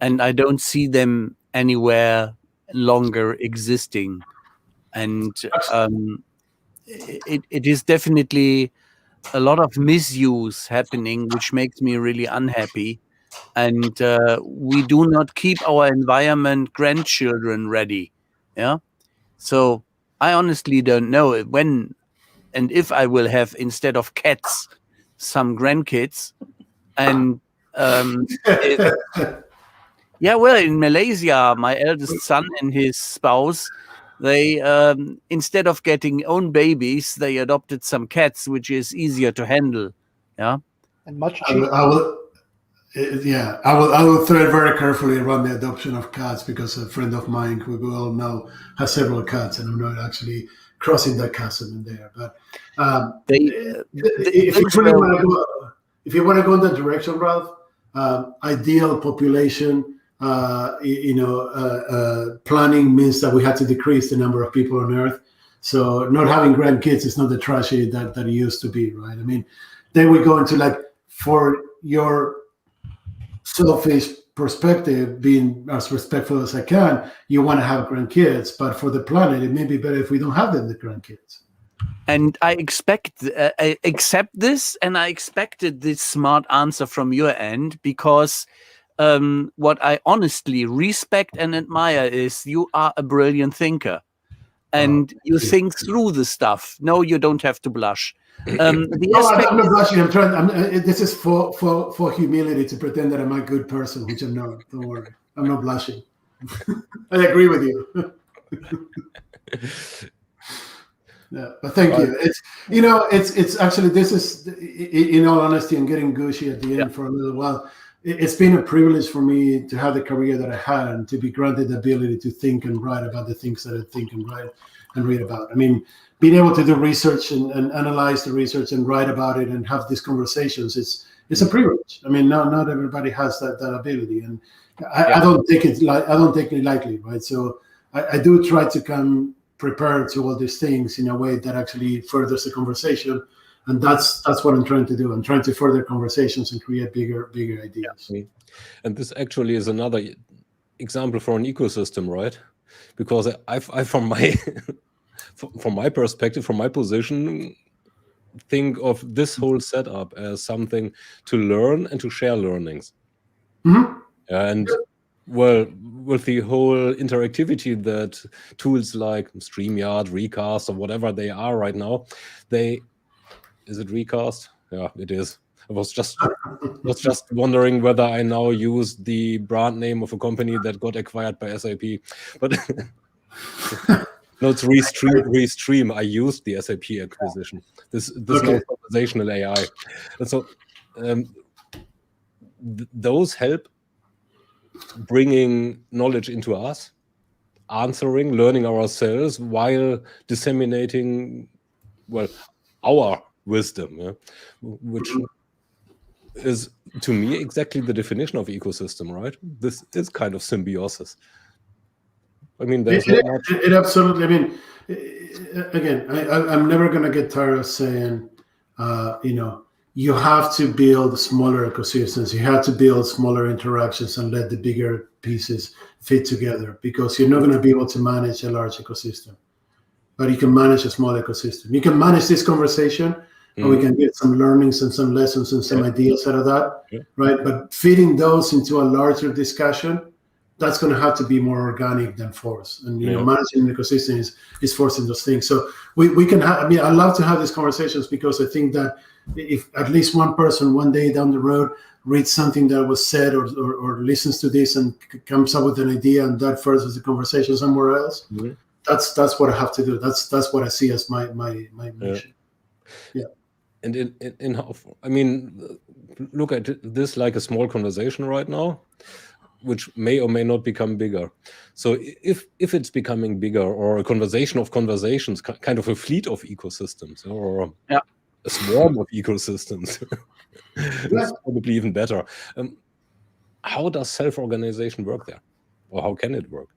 and I don't see them anywhere longer existing. And it is definitely a lot of misuse happening, which makes me really unhappy. And we do not keep our environment, grandchildren ready. Yeah. So I honestly don't know when and if I will have, instead of cats, some grandkids. And in Malaysia, my eldest son and his spouse, they instead of getting own babies, they adopted some cats, which is easier to handle. Yeah. And much cheaper. I will tread very carefully around the adoption of cats, because a friend of mine who we all know has several cats, and I'm not actually crossing that chasm in there. But if you want to go in that direction, Ralph, ideal population, planning means that we had to decrease the number of people on Earth. So not having grandkids is not the tragedy that it used to be, right? I mean, then we go into, like, for your selfish perspective, being as respectful as I can, you want to have grandkids, but for the planet, it may be better if we don't have the grandkids. And I accept this, and I expected this smart answer from your end, because what I honestly respect and admire is you are a brilliant thinker, and you think through the stuff. No, you don't have to blush. I'm not blushing. I'm trying. This is for humility, to pretend that I'm a good person, which I'm not. Don't worry. I'm not blushing. I agree with you. Yeah, but thank you. It's actually, this is, in all honesty, I'm getting gushy at the end for a little while. It's been a privilege for me to have the career that I had, and to be granted the ability to think and write about the things that I think and write and read about. I mean, being able to do research and analyze the research and write about it and have these conversations, it's a privilege. I mean, not everybody has that ability, and I don't take it lightly, right? So I do try to come prepared to all these things in a way that actually furthers the conversation, and that's what I'm trying to do. I'm trying to further conversations and create bigger ideas. And this actually is another example for an ecosystem, right? Because I from my perspective, from my position, think of this whole setup as something to learn and to share learnings. And well, with the whole interactivity that tools like StreamYard, Recast, or whatever they are right now, is it Recast? Yeah, it is. I was just wondering whether I now use the brand name of a company that got acquired by SAP, but no, it's Restream. I used the SAP acquisition. This now conversational AI, and so those help bringing knowledge into us, answering, learning ourselves, while disseminating, well, our wisdom, which is, to me, exactly the definition of ecosystem, right? This is kind of symbiosis. I mean, it absolutely. I mean, again, I'm never going to get tired of saying, you have to build smaller ecosystems. You have to build smaller interactions and let the bigger pieces fit together, because you're not going to be able to manage a large ecosystem, but you can manage a small ecosystem. You can manage this conversation, and we can get some learnings and some lessons and some ideas out of that, right? But fitting those into a larger discussion, that's going to have to be more organic than forced. And managing an ecosystem is forcing those things. So we can have. I mean, I love to have these conversations, because I think that if at least one person one day down the road reads something that was said or listens to this and comes up with an idea, and that furthers the conversation somewhere else, that's what I have to do. That's what I see as my mission. Yeah. And in how, I mean, look at this like a small conversation right now, which may or may not become bigger. So if it's becoming bigger, or a conversation of conversations, kind of a fleet of ecosystems, or a swarm of ecosystems, that's probably even better. How does self-organization work there? Or how can it work?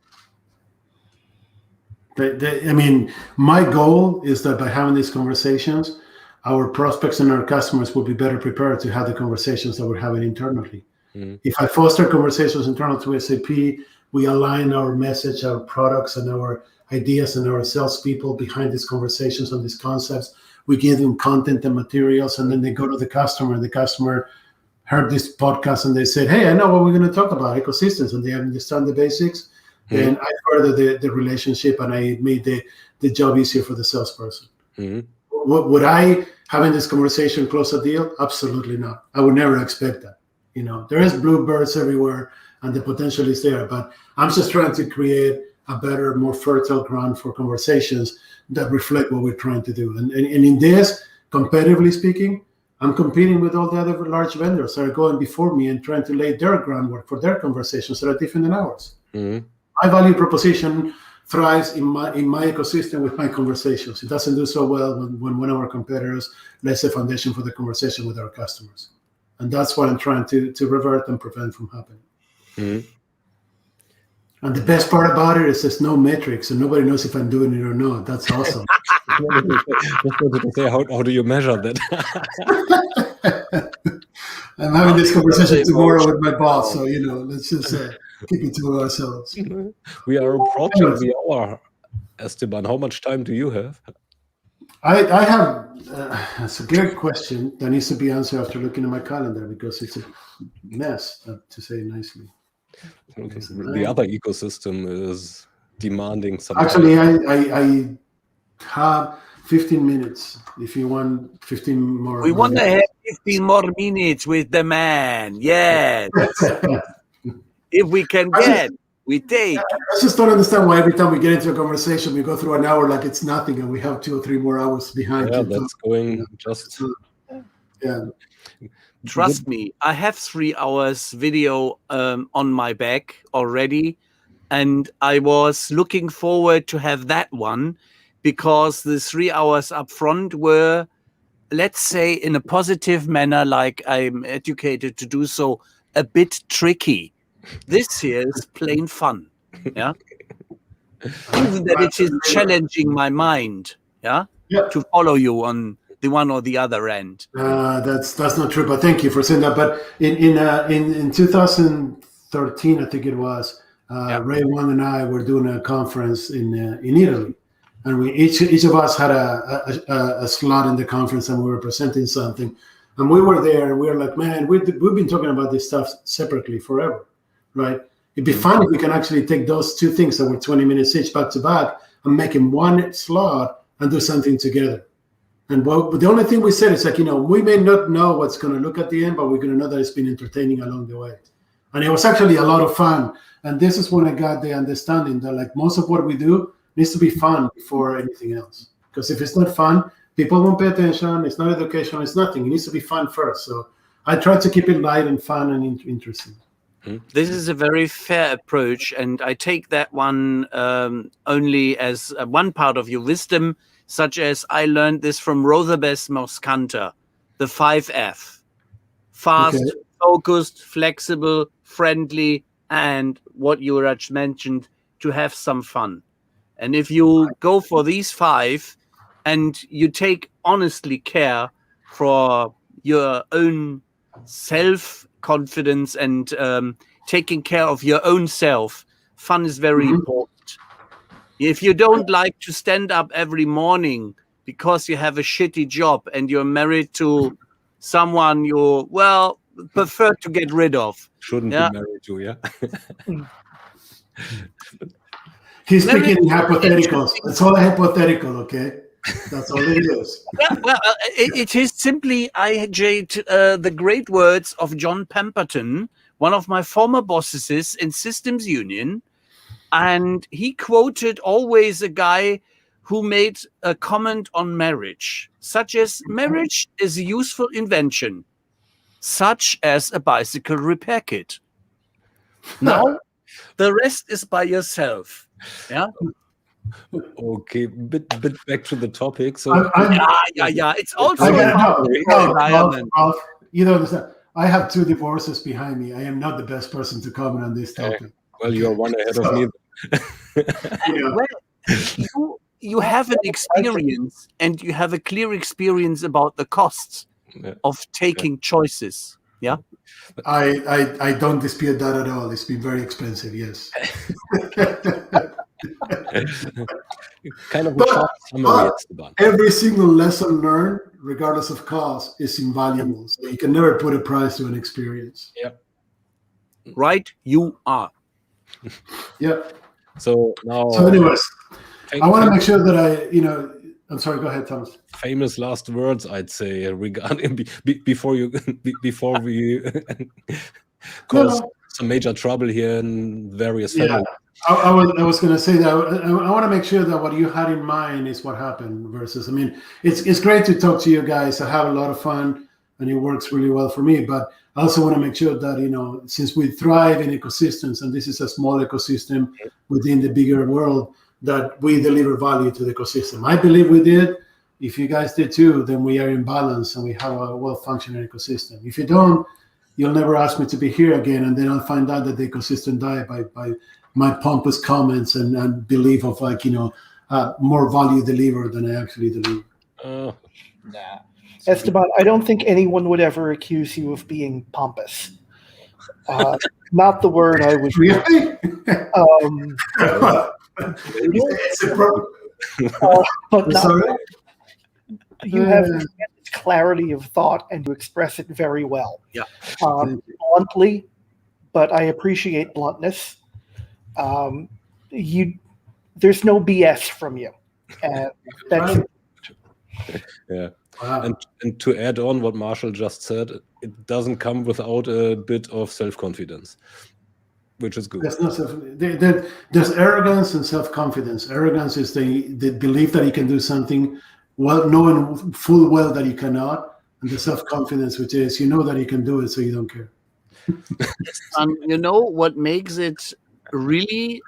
I mean, my goal is that by having these conversations, our prospects and our customers will be better prepared to have the conversations that we're having internally. If I foster conversations internal to SAP, we align our message, our products, and our ideas, and our salespeople behind these conversations and these concepts. We give them content and materials, and then they go to the customer, and the customer heard this podcast, and they said, hey, I know what we're going to talk about, ecosystems, and they understand the basics. Then I further the relationship, and I made the job easier for the salesperson. Would I, having this conversation, close a deal? Absolutely not. I would never expect that. There is bluebirds everywhere, and the potential is there, but I'm just trying to create a better, more fertile ground for conversations that reflect what we're trying to do. And in this, competitively speaking, I'm competing with all the other large vendors that are going before me and trying to lay their groundwork for their conversations that are different than ours. My value proposition thrives in my ecosystem with my conversations. It doesn't do so well when one of our competitors lays a foundation for the conversation with our customers. And that's what I'm trying to revert and prevent from happening. And the best part about it is there's no metrics, and nobody knows if I'm doing it or not. That's awesome. Just wanted to say, how do you measure that? I'm having this conversation tomorrow with my boss, so let's just keep it to ourselves. We are approaching the hour, Esteban. How much time do you have? I have. That's a great question that needs to be answered after looking at my calendar because it's a mess, to say it nicely. Okay. The other ecosystem is demanding some. Actually, I have 15 minutes. If you want 15 more. We want to have 15 more minutes with the man. Yes. If we can get, we take. I just don't understand why every time we get into a conversation, we go through an hour like it's nothing, and we have 2 or 3 more hours behind. Yeah, that's going just. Yeah. Trust me, I have 3 hours video on my back already, and I was looking forward to have that one because the 3 hours up front were, let's say, in a positive manner, like I'm educated to do so, a bit tricky. This here is plain fun, yeah. Even that it is challenging my mind, yeah, to follow you on the one or the other end. That's not true, but thank you for saying that. But in 2013, I think it was, Ray Wang and I were doing a conference in Italy, and we each of us had a slot in the conference, and we were presenting something, and we were there, and we were like, man, we've been talking about this stuff separately forever, right? It'd be fun if we can actually take those 2 things that were 20 minutes each back to back and make them one slot and do something together. And the only thing we said is like, we may not know what's going to look at the end, but we're going to know that it's been entertaining along the way. And it was actually a lot of fun. And this is when I got the understanding that like most of what we do needs to be fun before anything else. Because if it's not fun, people won't pay attention. It's not education. It's nothing. It needs to be fun first. So I try to keep it light and fun and interesting. This is a very fair approach, and I take that one only as one part of your wisdom, such as I learned this from Rothabes Moscanta, the 5F. Fast, focused, flexible, friendly, and what you just mentioned, to have some fun. And if you go for these 5 and you take honestly care for your own self-confidence and taking care of your own self, fun is very important. If you don't like to stand up every morning because you have a shitty job and you're married to someone you, prefer to get rid of. Shouldn't be married to, yeah. He's speaking in hypotheticals. It's all hypothetical, okay? That's all it is. It is simply, I jade the great words of John Pemberton, one of my former bosses in Systems Union, and he quoted always a guy who made a comment on marriage, such as marriage is a useful invention, such as a bicycle repair kit. Now, the rest is by yourself. Yeah. Okay, bit back to the topic. So it's also Ralph, you don't understand. I have 2 divorces behind me. I am not the best person to comment on this topic. Well, you're one ahead of me. You have an experience, and you have a clear experience about the costs of taking choices. Yeah, I don't dispute that at all. It's been very expensive. Yes. Kind of a short summary. Every single lesson learned, regardless of cost, is invaluable. So you can never put a price to an experience. Yep. Right, you are. Yep. So now. So, anyways, I want to make sure that I'm sorry. Go ahead, Thomas. Famous last words, I'd say, regarding before we cause some major trouble here in various families. I was going to say that I want to make sure that what you had in mind is what happened versus, it's great to talk to you guys. I have a lot of fun and it works really well for me, but I also want to make sure that, since we thrive in ecosystems and this is a small ecosystem within the bigger world, that we deliver value to the ecosystem. I believe we did. If you guys did too, then we are in balance and we have a well-functioning ecosystem. If you don't, you'll never ask me to be here again, and then I'll find out that the ecosystem died by my pompous comments and belief of more value delivered than I actually deliver. Esteban, I don't think anyone would ever accuse you of being pompous. Not the word I was really. But not, You have tremendous clarity of thought, and you express it very well. Yeah. Bluntly, but I appreciate bluntness. There's no BS from you, and that's Yeah. Wow. And to add on what Marshall just said, it doesn't come without a bit of self-confidence, which is good. There's no there's arrogance and self-confidence. Arrogance is the belief that you can do something well, knowing full well that you cannot, and the self-confidence, which is you know that you can do it, so you don't care. You know what makes it really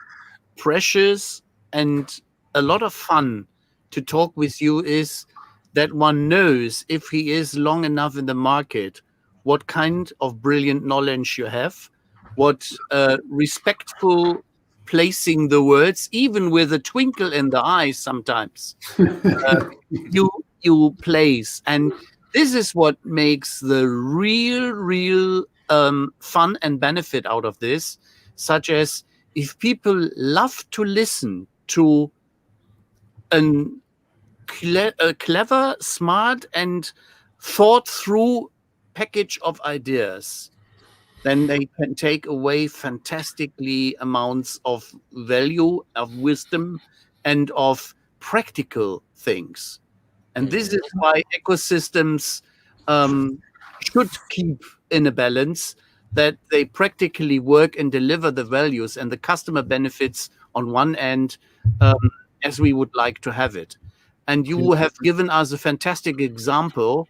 precious and a lot of fun to talk with you is that one knows if he is long enough in the market, what kind of brilliant knowledge you have, what respectful placing the words, even with a twinkle in the eye sometimes, you place. And this is what makes the real fun and benefit out of this, such as if people love to listen to a clever, smart, and thought through package of ideas, then they can take away fantastically amounts of value, of wisdom, and of practical things. And this is why ecosystems should keep in a balance, that they practically work and deliver the values and the customer benefits on one end as we would like to have it. And you have given us a fantastic example,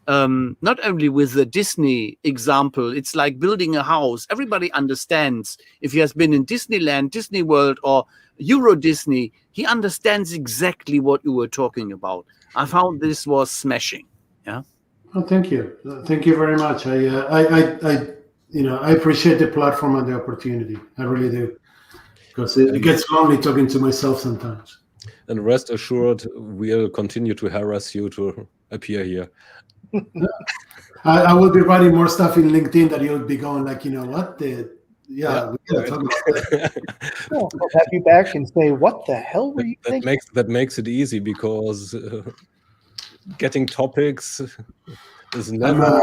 not only with the Disney example. It's like building a house. Everybody understands. If he has been in Disneyland, Disney World, or Euro Disney, he understands exactly what you were talking about. I found this was smashing. Yeah. Oh, thank you. Thank you very much. I appreciate the platform and the opportunity. I really do, because it gets lonely talking to myself sometimes. And rest assured, we'll continue to harass you to appear here. I will be writing more stuff in LinkedIn that you'll be going like, you know what? We gotta talk about that. I'll have you back and say, what the hell were you thinking? That makes it easy, because getting topics is never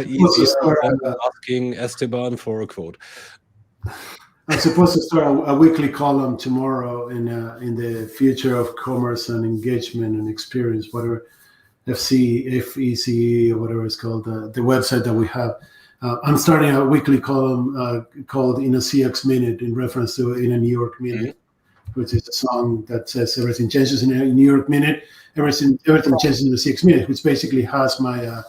easy than asking Esteban for a quote. I'm supposed to start a weekly column tomorrow in the future of commerce and engagement and experience, whatever, FECE or whatever it's called, the website that we have. I'm starting a weekly column called In a CX Minute, in reference to In a New York Minute, which is a song that says everything changes in a New York Minute, everything changes in a CX Minute, which basically has my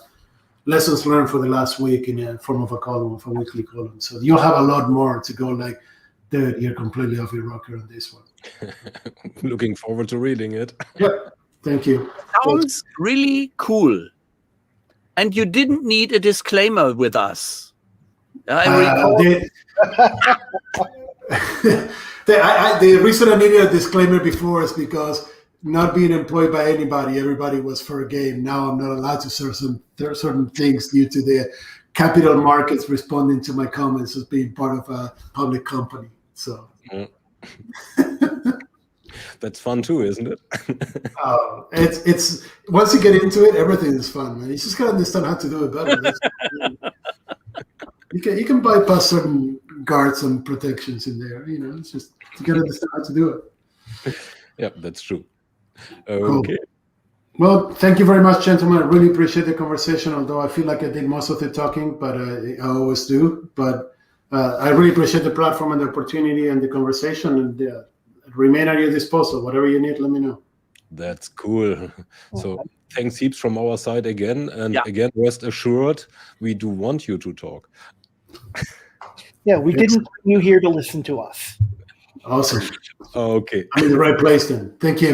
lessons learned for the last week in a form of a column, of a weekly column. So you'll have a lot more to go like, dude, you're completely off your rocker on this one. Looking forward to reading it. Yep. Thank you. Sounds really cool. And you didn't need a disclaimer with us. The reason I needed a disclaimer before is because not being employed by anybody, everybody was for a game. Now I'm not allowed to say certain things due to the capital markets responding to my comments as being part of a public company. So that's fun too, isn't it? It's once you get into it, everything is fun, man. You just gotta understand how to do it better. You can bypass certain guards and protections in there. You know, it's just you gotta understand how to do it. Yeah, that's true. Cool. Okay. Well, thank you very much, gentlemen. I really appreciate the conversation, although I feel like I did most of the talking, but I always do. But I really appreciate the platform and the opportunity and the conversation, and remain at your disposal. Whatever you need, let me know. That's cool. So thanks heaps from our side again. And again, rest assured, we do want you to talk. Yeah, we didn't bring you here to listen to us. Awesome. Okay. I'm in the right place then. Thank you.